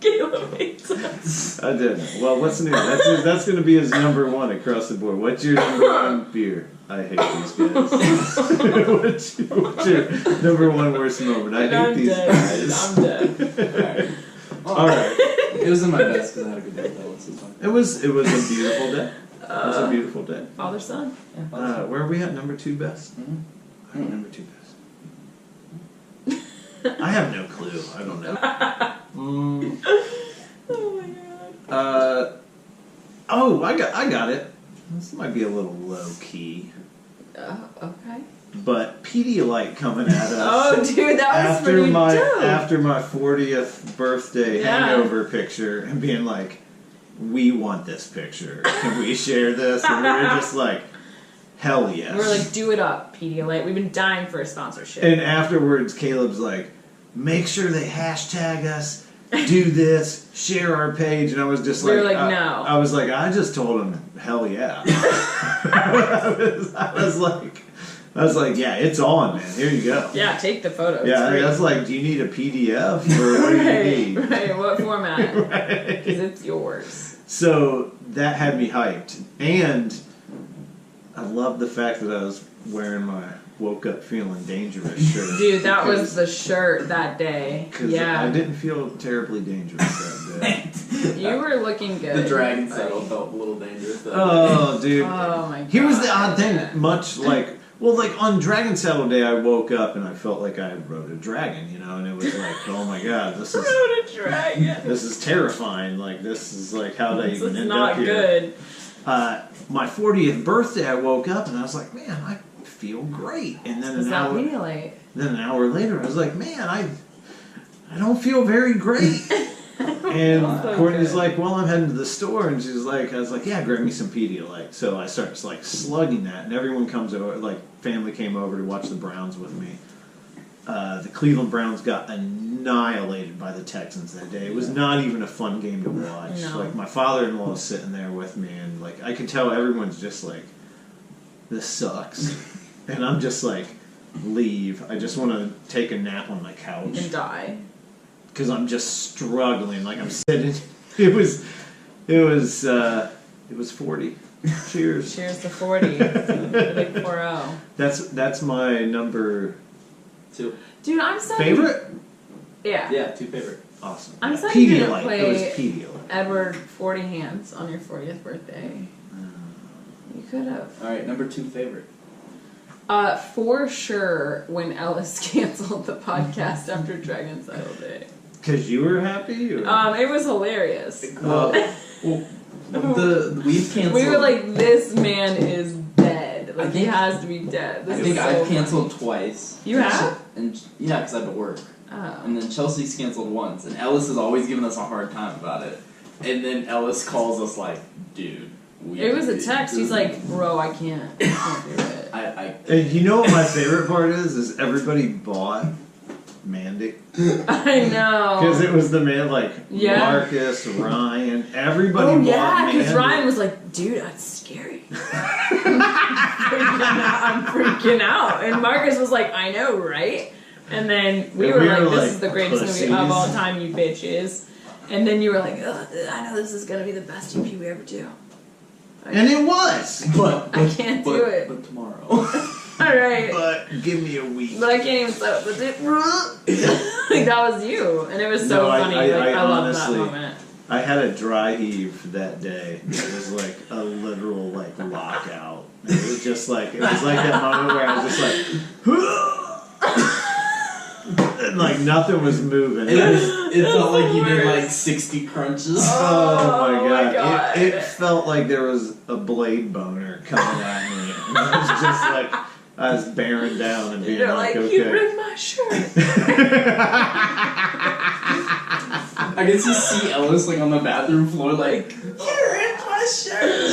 S2: Caleb hates us.
S1: I did. Well, what's new? That's going to be his number 1 across the board. What's your number 1 beer? I hate these guys. what's your number 1 worst moment? I hate
S2: I'm
S1: these
S2: dead.
S1: guys.
S2: I'm dead.
S1: All right.
S3: it was in my best because I had a good day with Ellis. It's fine.
S1: It was a beautiful day. It was a beautiful day.
S2: Father son.
S1: Where are we at? Number 2 best?
S3: Mhm.
S1: I have number 2 best. I have no clue. I don't know.
S2: Oh my god.
S1: Oh, I got it. This might be a little low key,
S2: Okay.
S1: but Pedialyte coming at us.
S2: Oh, dude, that was
S1: after
S2: pretty
S1: my
S2: dope.
S1: after my 40th birthday
S2: Yeah.
S1: hangover picture and being like, we want this picture. Can we share this? And we were just like, hell yes.
S2: We're like, do it up, Pedialyte. We've been dying for a sponsorship.
S1: And afterwards, Caleb's like, make sure they hashtag us, do this, share our page. And I was just
S2: We were
S1: like,
S2: like, no.
S1: I was like, I just told him, hell yeah. I was like, yeah, it's on, man. Here you go.
S2: Yeah, take the photo.
S1: Yeah,
S2: it's great.
S1: that's like, do you need a PDF or what do you need?
S2: Right, what format?
S1: Right.
S2: Because it's yours.
S1: So that had me hyped, and I love the fact that I was wearing my "Woke Up Feeling Dangerous" shirt.
S2: Dude, that was the shirt that day.
S1: Because
S2: Yeah.
S1: I didn't feel terribly dangerous that day.
S2: You were looking good.
S3: The dragon
S2: buddy.
S3: saddle felt a little dangerous. Though.
S1: Oh, dude.
S2: Oh my god.
S1: Here's the odd thing. Much like, well, like on Dragon Saddle Day, I woke up and I felt like I rode a dragon, you know, and it was like, oh my god, this is
S2: Rode a dragon.
S1: this is terrifying. Like, this is like, how did I
S2: This
S1: even
S2: is
S1: end
S2: not
S1: up here?
S2: good.
S1: My 40th birthday, I woke up and I was like, man, I feel great. And then
S2: Is
S1: an
S2: that
S1: hour,
S2: Pedialyte?
S1: then an hour later, I was like, man, I don't feel very great. And
S2: So
S1: Courtney's
S2: good.
S1: like, well, I'm heading to the store, and she's like, I was like, yeah, grab me some Pedialyte. So I start like slugging that, and everyone comes over, like family came over to watch the Browns with me. The Cleveland Browns got annihilated by the Texans that day. It was not even a fun game to watch.
S2: No.
S1: Like my father-in-law is sitting there with me, and like I could tell everyone's just like, this sucks, and I'm just like, leave. I just want to take a nap on my couch.
S2: And die.
S1: Because I'm just struggling. Like I'm sitting. It was 40. Cheers.
S2: Cheers to 40. The big 4-0.
S1: That's my number
S3: 2.
S2: Dude, I'm sad.
S1: favorite.
S2: Yeah.
S3: Yeah, 2 favorite.
S1: Awesome.
S2: I'm sad you didn't
S1: Pedialyte.
S2: play
S1: It was Pedialyte.
S2: Edward 40 Hands on your 40th birthday. You could have.
S3: All right, number 2 favorite.
S2: For sure, when Ellis canceled the podcast after Dragon Saddle Day.
S1: Because you were happy? Or?
S2: It was hilarious.
S3: Well, we've canceled.
S2: We were like, this man is dead. Like, he has to be dead.
S3: I think I've canceled twice.
S2: You have?
S3: And yeah, because I had to work.
S2: Oh.
S3: And then Chelsea's canceled once, and Ellis has always given us a hard time about it. And then Ellis calls us like, dude.
S2: It was a text. He's like, bro, I can't do it.
S1: And you know what my favorite part is everybody bought Mandy.
S2: I know.
S1: Because it was the man, like,
S2: Yeah.
S1: Marcus, Ryan, everybody bought
S2: yeah, because
S1: Mandy.
S2: Ryan was like, dude, that's scary. I'm freaking out. And Marcus was like, I know, right? And then we were like, this is the greatest movie of all time, you bitches. And then you were like, ugh, I know this is going to be the best EP we ever do.
S1: And it was!
S3: But
S2: I can't do it.
S3: But tomorrow.
S2: Alright.
S1: But give me a week.
S2: But I can't even set up the dip. Like, that was you. And it was so funny. I love that moment.
S1: I had a dry heave that day. It was like a literal, like, lockout. It was just like, it was like that moment where I was just like, and like nothing was moving.
S3: It felt like you did like 60 crunches.
S1: Oh my god.
S2: God.
S1: It felt like there was a blade boner coming at me. And I was just like, I was bearing down and being
S2: You're
S1: like,
S2: like,
S1: okay.
S2: you ripped my shirt.
S3: I can just see Ellis like on the bathroom floor like, you ripped my shirt.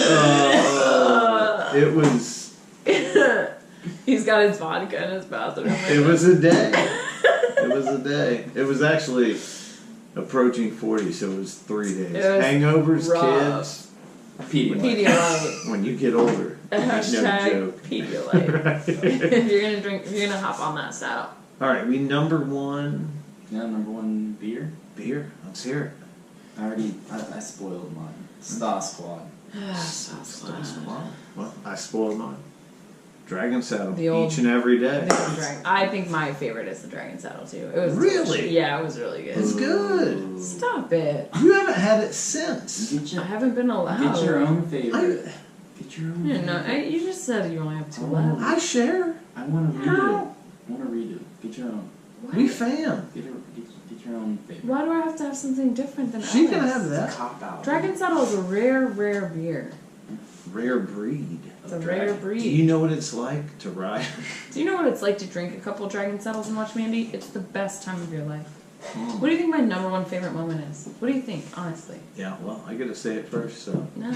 S1: It was.
S2: He's got his vodka in his bathroom.
S1: It was a day. It was a day. It was actually approaching 40, so it was 3 days.
S2: It was
S1: Hangovers,
S2: rough.
S1: kids.
S2: Pedialyte.
S1: When you get older.
S2: Hashtag
S1: No joke.
S2: Pedialyte.
S1: Right.
S2: If you're gonna drink, if you're gonna hop on that saddle.
S1: Alright, we number one.
S3: Yeah, number one beer.
S1: Beer. Let's hear it.
S3: I spoiled mine. Star Squad.
S1: Well, I spoiled mine. Dragon Saddle.
S2: The old-
S1: Each and every day.
S2: I think my favorite is the Dragon Saddle too. It was
S1: Really?
S2: Yeah, it was really good.
S1: It's good.
S2: Stop it.
S1: You haven't had it since.
S2: I haven't been allowed.
S3: Get your own favorite. Get your own.
S2: Yeah, no, you just said you only have 2 left.
S1: I share.
S3: I want to read
S2: How?
S3: it. I want to read it. Get your own.
S2: What?
S1: We fam.
S3: Get your own favorite.
S2: Why do I have to have something different than
S1: She
S2: others?
S1: can have
S3: It's a
S1: that.
S3: cop out.
S2: Dragon Saddle is a rare beer.
S1: Rare breed.
S2: It's a rare breed.
S1: Do you know what it's like to ride?
S2: Do you know what it's like to drink a couple Dragon Saddles and watch Mandy? It's the best time of your life. What do you think my number one favorite moment is? What do you think, honestly?
S1: Yeah, well, I gotta say it first, so
S2: No.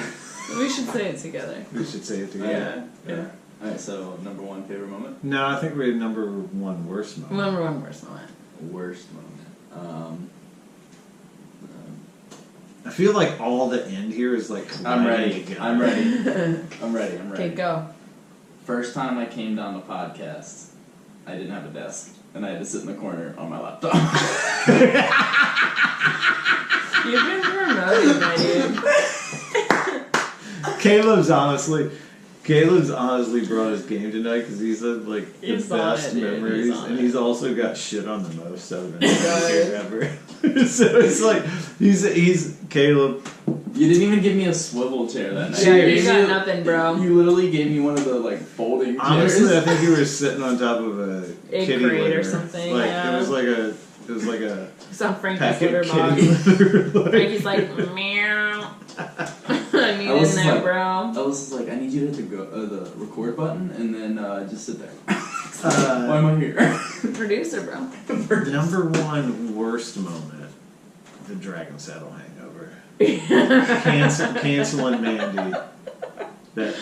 S2: We should say it together.
S1: we should say it together.
S2: Yeah.
S3: Alright, so number one favorite moment?
S1: No, I think we had number one worst moment.
S2: Number one worst moment.
S3: Worst moment.
S1: I feel like all the end here is like
S3: I'm ready.
S1: colliding together.
S3: I'm ready. I'm ready.
S2: Okay, go.
S3: First time I came down the podcast, I didn't have a desk, and I had to sit in the corner on my laptop.
S2: You've been promoted, my dude.
S1: Caleb's honestly brought his game tonight because he said like the
S2: He's on
S1: best
S2: it, dude.
S1: memories,
S2: He's on
S1: and
S2: it.
S1: he's also got shit on the most of it
S2: does.
S1: ever. So it's like he's Caleb.
S3: You didn't even give me a swivel chair that night.
S2: Yeah, you
S3: gave
S2: got
S3: me-
S2: nothing, bro.
S3: You literally gave me one of the like folding chairs.
S1: Honestly, I think you were sitting on top of a
S2: Egg
S1: kitty
S2: crate or
S1: litter.
S2: something,
S1: Like
S2: yeah.
S1: it was like a
S2: It's on Frankie's
S1: packet
S2: litter
S1: of
S2: box.
S1: kitty litter.
S2: Frankie's like, meow. I need
S3: I was
S2: in there,
S3: like-
S2: bro.
S3: Ellis is like, I need you to hit the record button and then just sit there. Why am I here?
S2: Producer, bro.
S1: Number one worst moment: the Dragon Saddle hangover. Canceling Mandy. That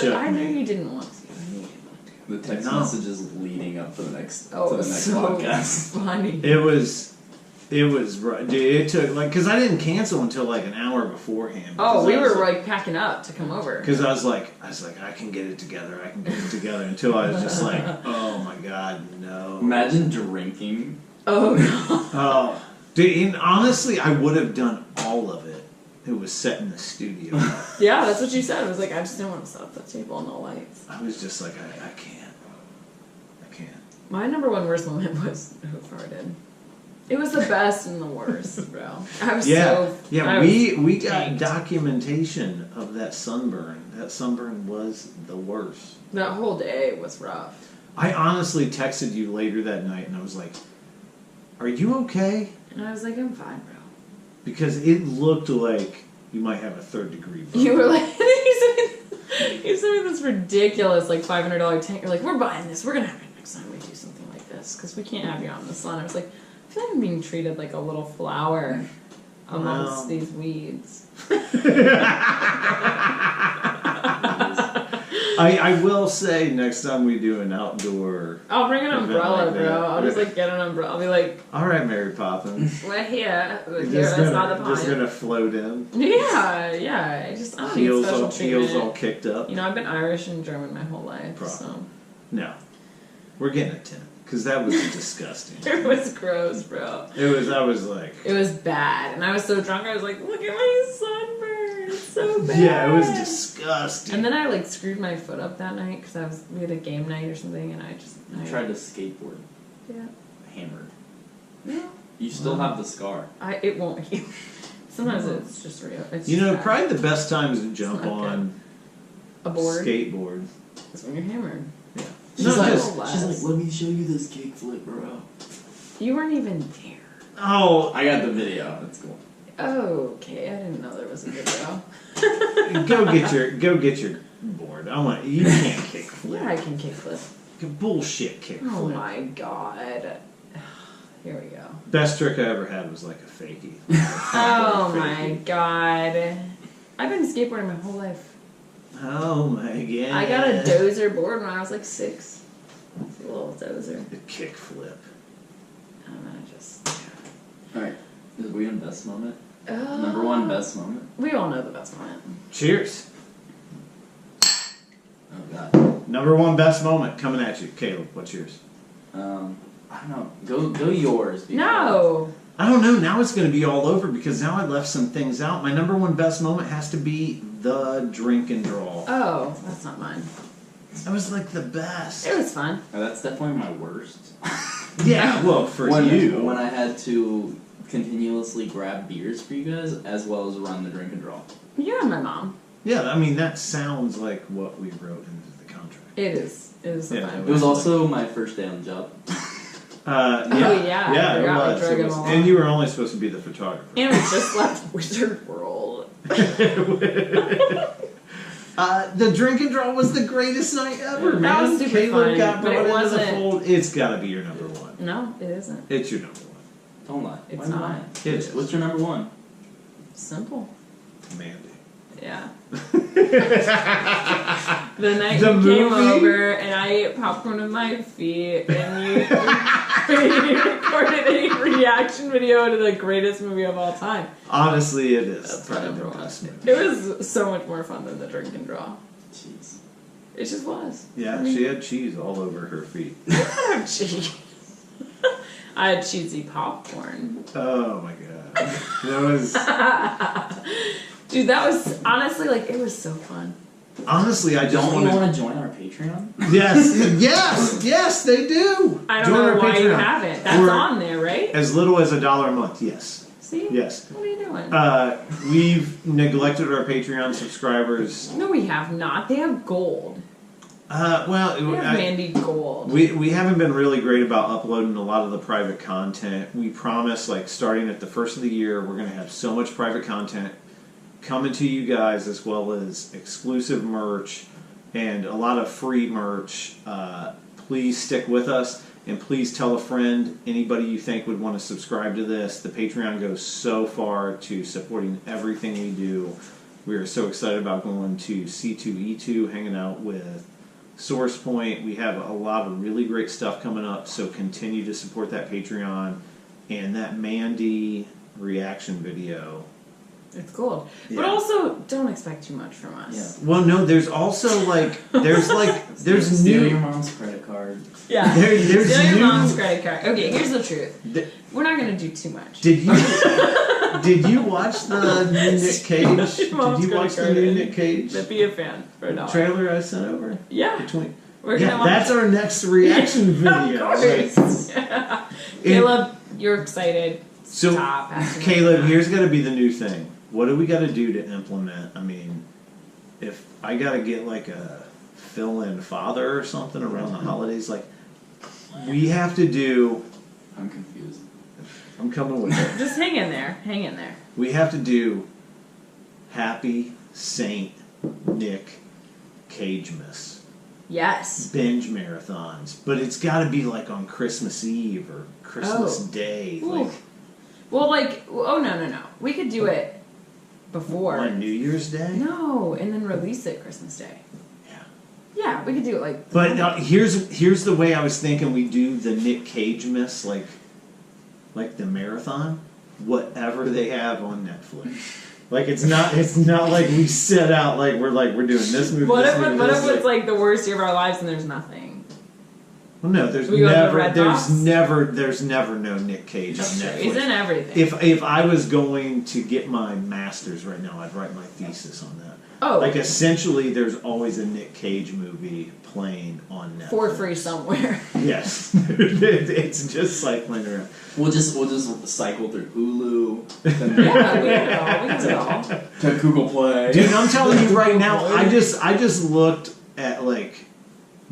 S1: shook
S2: I knew
S1: me.
S2: you didn't want to. I knew you didn't want to.
S3: The text
S1: No.
S3: messages leading up to the next
S2: Oh,
S3: to
S2: it
S3: the
S2: was
S3: next
S2: so
S3: podcast.
S2: funny.
S1: It was right. Dude, it took like because I didn't cancel until like an hour beforehand.
S2: Oh, we were like packing up to come over.
S1: Because I was like, I can get it together. I can get it together. Until I was just like, oh my god, no.
S3: Imagine drinking.
S2: Oh god.
S1: Oh, dude. And honestly, I would have done all of it. It was set in the studio.
S2: Yeah, that's what you said. It was like I just didn't want to set up the table and no lights.
S1: I was just like, I can't.
S2: My number one worst moment was who farted. It was the best and the worst, bro. I was
S1: we got
S2: tanked.
S1: documentation of that sunburn. That sunburn was the worst.
S2: That whole day was rough.
S1: I honestly texted you later that night, and I was like, "Are you okay?"
S2: And I was like, I'm fine, bro.
S1: Because it looked like you might have a 3rd-degree burn.
S2: You were like, you sent me this ridiculous, like, $500 tank. You're like, we're buying this. We're going to have it next time we do something like this. Because we can't have you out in the sun. I was like, I feel like I'm being treated like a little flower amongst these weeds.
S1: I will say next time we do an outdoor...
S2: I'll bring an umbrella,
S1: like
S2: bro. I'll just, like, get an umbrella. I'll be like...
S1: All right, Mary Poppins.
S2: We're here. We're
S1: You're
S2: here.
S1: just
S2: That's not the
S1: gonna,
S2: point.
S1: just gonna float in.
S2: Yeah. I don't need special treatment.
S1: Heels all kicked up.
S2: You know, I've been Irish and German my whole life, so...
S1: No. We're getting a 10. Because that was disgusting.
S2: It was gross, bro.
S1: I was like...
S2: It was bad. And I was so drunk, I was like, look at my sunburn. It's so bad.
S1: Yeah, it was disgusting.
S2: And then I, like, screwed my foot up that night because we had a game night or something, and I
S3: tried to skateboard.
S2: Yeah.
S3: Hammered.
S2: Yeah.
S3: You still have the scar.
S2: It won't heal. Sometimes it's just real. It's
S1: You
S2: just
S1: know,
S2: bad.
S1: probably the best times to jump
S2: not
S1: on
S2: a board
S1: skateboard.
S2: is when you're hammered.
S1: Yeah.
S3: She's
S2: No,
S3: like,
S2: less.
S3: let me show you this kickflip, bro.
S2: You weren't even there.
S1: Oh,
S3: I got the video. That's cool.
S2: Okay, I didn't know there was a video.
S1: go get your board. You can't kickflip.
S2: Yeah, I can kickflip.
S1: Bullshit kickflip.
S2: Oh my god. Here we go.
S1: Best trick I ever had was like a fakie.
S2: Oh my god. I've been skateboarding my whole life.
S1: Oh my god.
S2: I got a dozer board when I was like 6. It's a little dozer.
S1: A kickflip.
S2: And then I just...
S3: Alright. Is we in best moment?
S2: Oh.
S3: Number 1 best moment?
S2: We all know the best moment.
S1: Cheers.
S3: Oh god.
S1: Number 1 best moment coming at you. Caleb, what's yours?
S3: I don't know. Go yours. because-
S2: No!
S1: I don't know. Now it's going to be all over because now I left some things out. My number 1 best moment has to be the drink and draw.
S2: Oh, that's not mine.
S1: That was like the best.
S2: It was fun.
S3: Oh, that's definitely my worst.
S1: Yeah, well, for you.
S3: When I had to continuously grab beers for you guys, as well as run the drink and draw.
S2: You and my mom.
S1: Yeah, I mean, that sounds like what we wrote into the contract.
S2: It is. It is
S1: Yeah,
S2: fun.
S3: It was also my first day on the job.
S2: yeah, I
S1: it
S2: forgot we
S1: was.
S2: drug
S1: It
S2: him
S1: was.
S2: along.
S1: And you were only supposed to be the photographer.
S2: And we just left Wizard World.
S1: The drink and draw was the greatest night ever,
S2: That
S1: man.
S2: was super
S1: Caleb
S2: fun,
S1: got
S2: but
S1: brought
S2: it
S1: into the
S2: wasn't-
S1: fold. It's got to be your number 1.
S2: No, it isn't.
S1: It's your number 1.
S3: Don't lie.
S2: It's
S3: Why am I
S2: not.
S3: lying?
S1: It is.
S3: What's your number 1?
S2: Simple.
S1: Mandy.
S2: Yeah. The night
S1: The
S2: you came
S1: movie?
S2: over and I ate popcorn with my feet and you recorded a reaction video to the greatest movie of all time.
S1: Honestly, it is.
S2: That's
S1: probably
S2: number
S1: the
S2: 1.
S1: best movie.
S2: It was so much more fun than the drink and draw.
S3: Jeez.
S2: It just was.
S1: Yeah, she had cheese all over her feet.
S2: Oh, cheese. I had cheesy popcorn.
S1: Oh my god. That was...
S2: Dude, that was honestly like it was so fun.
S1: Honestly, I just
S3: Don't you
S1: wanted...
S3: want to join our Patreon?
S1: Yes, they do.
S2: I don't
S1: Join
S2: know
S1: our
S2: why you
S1: Patreon.
S2: haven't. That's
S1: We're
S2: on there, right?
S1: As little as $1 a month, yes.
S2: See?
S1: Yes.
S2: What are you doing?
S1: We've neglected our Patreon subscribers.
S2: No, we have not. They have gold.
S1: Well,
S2: We have Mandy Gold.
S1: we haven't been really great about uploading a lot of the private content. We promise, like, starting at the first of the year, we're going to have so much private content coming to you guys, as well as exclusive merch and a lot of free merch. Please stick with us, and please tell a friend, anybody you think would want to subscribe to this. The Patreon goes so far to supporting everything we do. We are so excited about going to C2E2, hanging out with Source Point. We have a lot of really great stuff coming up, so continue to support that Patreon. And that Mandy reaction video.
S2: It's gold.
S1: Yeah.
S2: But also, don't expect too much from us.
S1: Well, no, there's also there's
S3: Steal
S1: new.
S3: your mom's credit card.
S2: Yeah.
S1: There's
S2: Steal your
S1: new-
S2: mom's credit card. Okay, here's the truth.
S1: Th-
S2: We're not going to do too much.
S1: Did you watch the new Nick Cage?
S2: Steal your mom's
S1: Did you
S2: credit
S1: watch the
S2: card
S1: new
S2: and
S1: Nick Cage
S2: Be a fan for $1.
S1: trailer I sent over?
S2: Yeah.
S1: Between
S2: We're gonna watch
S1: that's our next reaction video.
S2: Of course. Yeah. Caleb You're excited.
S1: So,
S2: Stop acting
S1: Caleb,
S2: like
S1: here's got to be the new thing. What do we got to do to implement? I mean, if I got to get like a fill-in father or something around the holidays, like we have to do.
S3: I'm confused.
S1: I'm coming with it.
S2: Just hang in there. Hang in there.
S1: We have to do Happy Saint Nick Cagemas
S2: Yes.
S1: binge marathons, but it's got to be like on Christmas Eve or Christmas Day,
S2: Ooh.
S1: like
S2: Well, no. We could do it before.
S1: on New Year's Day.
S2: No, and then release it Christmas Day.
S1: Yeah.
S2: Yeah, we could do it like.
S1: But here's the way I was thinking we do the Nick Cagemas, like the marathon, whatever they have on Netflix. Like it's not like we set out like we're doing this movie.
S2: What
S1: this
S2: if
S1: movie, this,
S2: it's like the worst year of our lives and there's nothing?
S1: Well, no, there's
S2: We go to the
S1: never
S2: Red
S1: there's
S2: Box?
S1: never no Nick Cage on
S2: That's true.
S1: Netflix.
S2: He's in everything.
S1: If I was going to get my master's right now, I'd write my thesis on that.
S2: Oh.
S1: Like essentially, there's always a Nick Cage movie playing on Netflix
S2: For free somewhere.
S1: Yes, it's just cycling around.
S3: We'll just cycle through Hulu,
S2: Yeah, we can do it all.
S3: to Google Play.
S1: Dude, I'm telling you right now, I just looked at like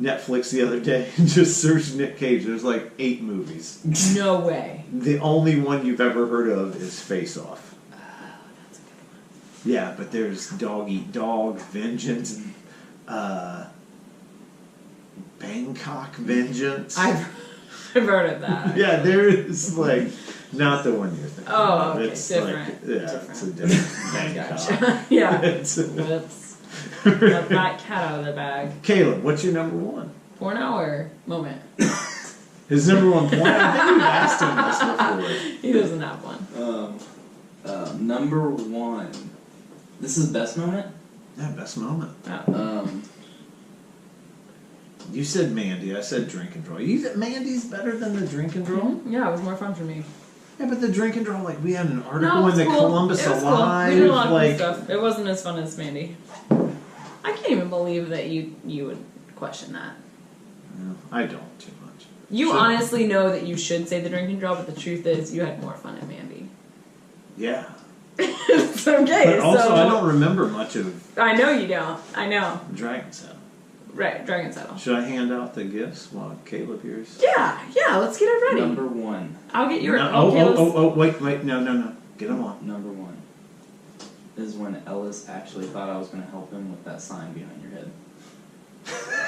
S1: Netflix the other day and just searched Nick Cage. There's like 8 movies.
S2: No way.
S1: The only one you've ever heard of is Face Off.
S2: Oh, that's a good one.
S1: Yeah, but there's Dog Eat Dog, Vengeance, Bangkok Vengeance.
S2: I've heard of that.
S1: Yeah, there is like not the one you're thinking.
S2: Oh,
S1: of.
S2: okay,
S1: It's
S2: different.
S1: Like, yeah,
S2: Different.
S1: it's a different Bangkok.
S2: Gotcha. Yeah.
S1: It's
S2: Let's let that cat out of the bag.
S1: Caleb, what's your number one?
S2: Porno or moment?
S1: His number one point. I think we've asked him this before.
S2: He doesn't have one.
S3: Number one. This is best moment.
S1: Yeah, best moment.
S2: Oh.
S1: You said Mandy. I said Drink and Draw. You said Mandy's better than the Drink and Draw.
S2: Mhm. Yeah, it was more fun for me.
S1: Yeah, but the Drink and Draw, like we had an article
S2: No,
S1: in the
S2: cool.
S1: Columbus
S2: It was
S1: Alive,
S2: cool. We did a lot of
S1: like
S2: cool stuff. It wasn't as fun as Mandy. I can't even believe that you would question that.
S1: no, I don't too much.
S2: You
S1: Should-
S2: honestly know that you should say the drink and draw, but the truth is you had more fun at Mandy.
S1: Yeah,
S2: It's okay.
S1: but also
S2: so
S1: I don't remember much of
S2: I know you don't. I know.
S1: Dragon's Head.
S2: Right, Dragon Saddle.
S1: Should I hand out the gifts while Caleb here's?
S2: Yeah, let's get it ready.
S3: Number one.
S2: I'll get your.
S1: No,
S2: okay, let's-
S1: wait, no, get them on.
S3: Number one is when Ellis actually thought I was going to help him with that sign behind your head.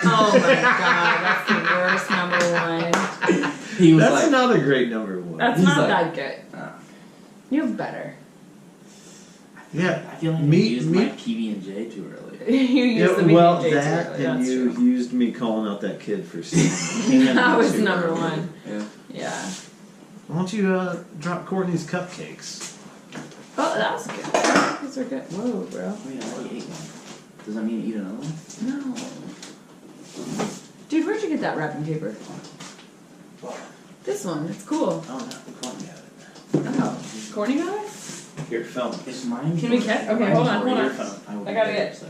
S2: Oh my god, that's the worst number one.
S3: He was
S1: That's
S3: like,
S1: not a great number one.
S2: That's
S3: He's
S2: not
S3: like-
S2: that good.
S3: "Ah."
S2: You have better.
S1: Yeah,
S3: I feel like
S1: Me-
S3: I used
S1: me-
S3: my PB&J too early.
S2: You used the
S1: well,
S2: BBJ
S1: that
S2: too.
S1: and
S2: That's
S1: you
S2: true.
S1: used me calling out that kid for stealing.
S2: That was
S1: too
S2: number
S1: early.
S2: one.
S3: Yeah.
S2: Yeah.
S1: Why don't you drop Courtney's cupcakes?
S2: Oh, that was good. These are good. Whoa, bro.
S3: Wait, I already ate one. Does that mean eat another one?
S2: No. Dude, where'd you get that wrapping paper? This one. It's cool.
S1: Oh no, Courtney had it.
S2: Oh. Courtney got it?
S1: Here, film.
S3: Is mine?
S2: Can we catch? Okay, hold on, hold on. I gotta get-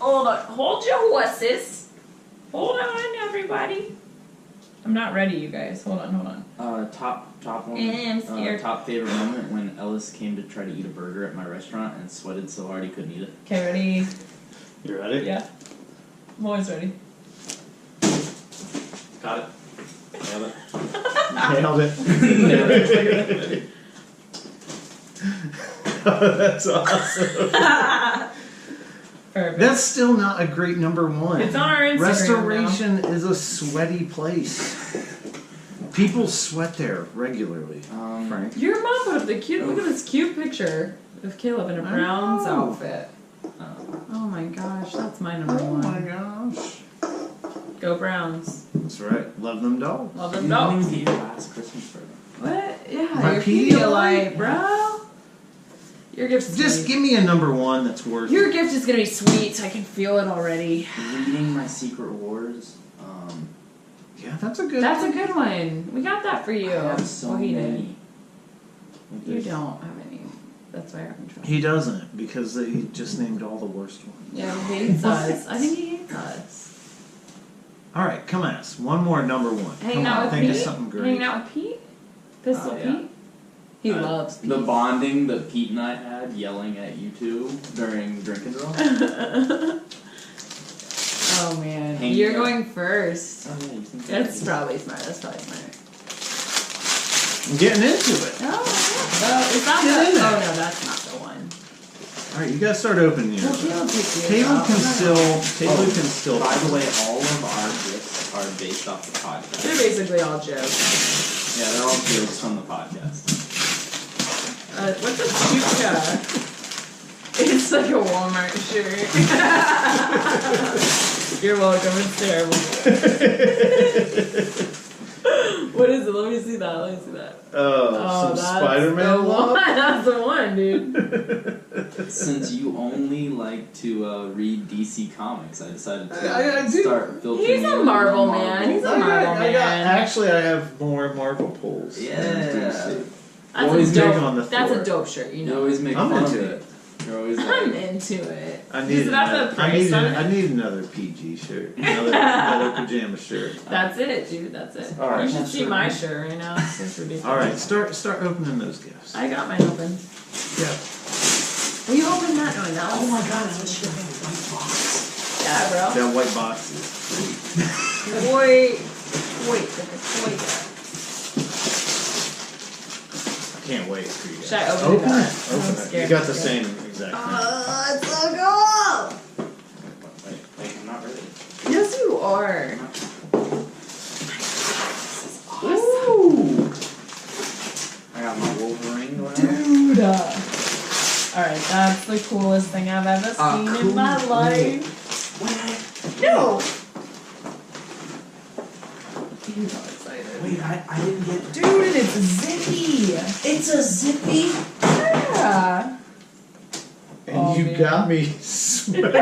S2: Hold on. Hold your horses. Hold on, everybody. I'm not ready, you guys. Hold on.
S3: Top one.
S2: I'm scared.
S3: Top favorite moment when Ellis came to try to eat a burger at my restaurant and sweated so hard he couldn't eat it.
S2: Okay, ready?
S1: You ready?
S2: Yeah. I'm always ready.
S3: Got it.
S1: Nailed it. That's awesome.
S2: Perfect.
S1: That's still not a great number one.
S2: It's on our Instagram
S1: Restoration is a sweaty place. People sweat there regularly. Frank.
S2: Your mom put up the cute. Look at this cute picture of Caleb in a
S1: I
S2: Browns
S1: know.
S2: outfit. Oh my gosh, that's my number
S1: Oh
S2: one.
S1: my gosh.
S2: Go Browns.
S1: That's right. Love them dogs.
S2: Love
S3: You
S2: them
S3: didn't
S2: dogs.
S3: even get your last Christmas present.
S2: What? Yeah,
S1: My
S2: your
S1: Pedialyte?
S2: Pedialyte, bro. Your gift's
S1: Just give me a number one that's worth
S2: Your gift is gonna be sweet. I can feel it already.
S3: Reading my Secret Wars.
S1: Yeah, that's a good
S2: That's a
S1: one.
S2: good one. We got that for you.
S3: I have so
S2: Well, he did.
S3: many. Like,
S2: You
S3: there's-
S2: don't have any. That's why I can trust.
S1: He doesn't, because he just named all the worst ones.
S2: Yeah, he hates us. I think he hates us.
S1: Alright, come on. One more number one.
S2: Hanging
S1: Come
S2: out
S1: on,
S2: with
S1: think
S2: Pete.
S1: of something great.
S2: Hanging out with Pete. Pistol
S3: yeah.
S2: Pete? He loves Pete.
S3: The bonding that Pete and I had yelling at you two during Drink and Draw.
S2: Oh man,
S3: Hang
S2: you're
S3: on.
S2: going first.
S3: Oh, yeah, you think
S2: That's probably smart. That's probably smart.
S1: I'm getting into it.
S2: Oh, is that
S1: Get in
S2: the?
S1: there.
S2: Oh no, that's not the one.
S1: All right, you guys start opening yours.
S2: Well, Caleb picked yours
S1: Caleb
S2: out.
S1: can
S2: I'm not
S1: still. Caleb
S3: Oh,
S1: can still.
S3: By the way, all of our gifts are based off the podcast.
S2: They're basically all jokes.
S3: Yeah, they're all jokes from the podcast.
S2: What's a chuka? It's like a Walmart shirt. You're welcome. It's terrible. What is it? Let me see that. Let me see that.
S1: Some
S2: that's
S1: Spider-Man
S2: the
S1: love.
S2: one. That's the one, dude.
S3: Since you only like to read DC comics, I decided to
S1: I do.
S3: start filtering.
S2: He's a
S3: you
S2: Marvel
S3: into
S2: man. He's a
S1: I
S2: Marvel man.
S1: actually, I have more Marvel pulls.
S3: Yeah.
S2: That's
S1: Always
S2: a
S1: big
S2: dope.
S1: on the
S2: That's a
S1: Thor.
S2: dope shirt. You
S3: You
S2: know.
S3: always make
S1: I'm
S3: fun of
S1: into
S3: me.
S1: it.
S3: You're always
S2: I'm
S3: like,
S2: into it.
S1: I need
S2: Is that the
S1: another.
S2: price on it?
S1: I need another PG shirt. Another pajama shirt.
S2: That's it, dude. That's it.
S1: All right.
S2: You should see my shirt right now. It's ridiculous.
S1: All right, start opening those gifts.
S2: I got mine open.
S1: Yeah.
S2: Will you open that? No, that
S3: oh
S2: was
S3: my god, I wish you had a white box.
S2: yeah, bro.
S1: That white box is
S2: Wait.
S1: I can't wait for you guys.
S2: Should I open it?
S1: Open
S2: I'm
S1: it. You
S2: scared.
S1: got the same exact thing.
S2: It's so cool.
S3: Wait, I'm not ready.
S2: Yes, you are.
S1: Ooh.
S3: I got my Wolverine going on.
S2: Dude. Alright, that's the coolest thing I've ever seen in my life. No! He's all excited.
S3: Wait, I didn't get.
S2: Dude, it's zippy!
S3: It's a zippy.
S2: Yeah!
S1: And
S2: Oh,
S1: you
S2: man.
S1: got me sweating.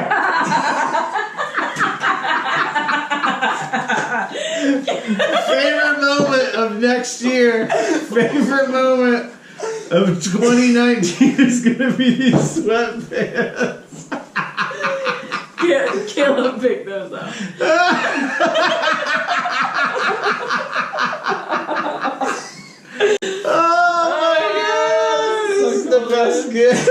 S1: Favorite moment of next year. Favorite moment of 2019 is gonna be these sweatpants.
S2: Caleb picked those up.
S1: Oh my god! This is the best gift.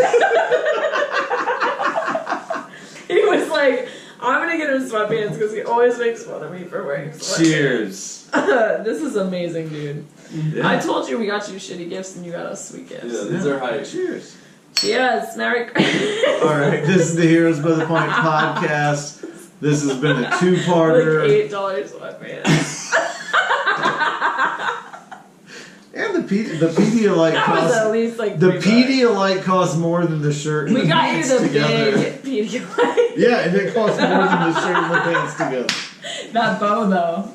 S2: He was like, I'm gonna get him sweatpants because he always makes fun of me for wearing sweatpants.
S1: Cheers.
S2: This is amazing, dude.
S1: Yeah.
S2: I told you we got you shitty gifts and you got us sweet gifts.
S3: Yeah, these are hype.
S1: Cheers.
S2: Yes, Merry Christmas.
S1: Alright, this is the Heroes by the Point podcast. This has been a two-parter.
S2: Like $8 sweatpants.
S1: And the Pedialyte
S2: That was at
S1: costs.
S2: least like
S1: The
S2: $3.
S1: Pedialyte costs more than the shirt and
S2: We
S1: the
S2: got you
S1: pants
S2: the
S1: together.
S2: big Pedialyte.
S1: Yeah, and it costs more than the shirt and the pants together.
S2: That bow though.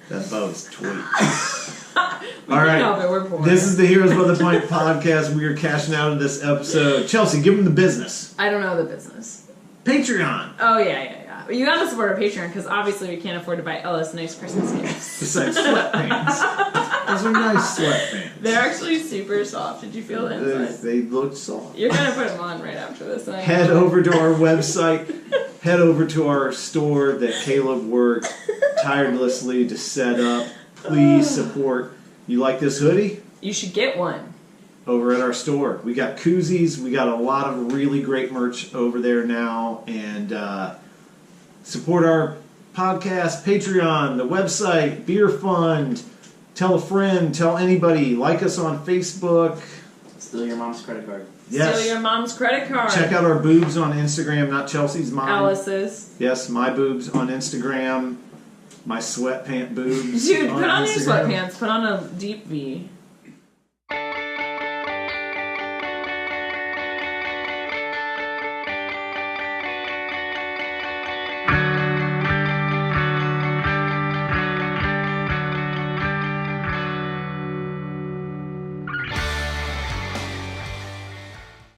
S1: That bow's tweet.
S2: We
S1: All
S2: can
S1: right.
S2: help it, we're poor.
S1: This is the Heroes by the Point podcast. We are cashing out of this episode. Chelsea, give them the business.
S2: I don't know the business.
S1: Patreon.
S2: Oh yeah. But you gotta support our Patreon because obviously we can't afford to buy Ellis nice Christmas gifts.
S1: Besides sweatpants. Those are nice sweatpants.
S2: They're actually super soft. Did you feel the inside?
S1: They look soft.
S2: You're gonna put them on right after this. And I
S1: Head over to our website. Head over to our store that Caleb worked tirelessly to set up. Please support. You like this hoodie?
S2: You should get one.
S1: Over at our store. We got koozies. We got a lot of really great merch over there now. And support our podcast, Patreon, the website, Beer Fund. Tell a friend. Tell anybody. Like us on Facebook.
S3: Steal your mom's credit card.
S1: Yes.
S2: Steal your mom's credit card.
S1: Check out our boobs on Instagram. Not Chelsea's mom.
S2: Alice's.
S1: Yes, my boobs on Instagram. My sweatpant boobs.
S2: Dude, put on your
S1: Instagram.
S2: sweatpants. Put on a deep V.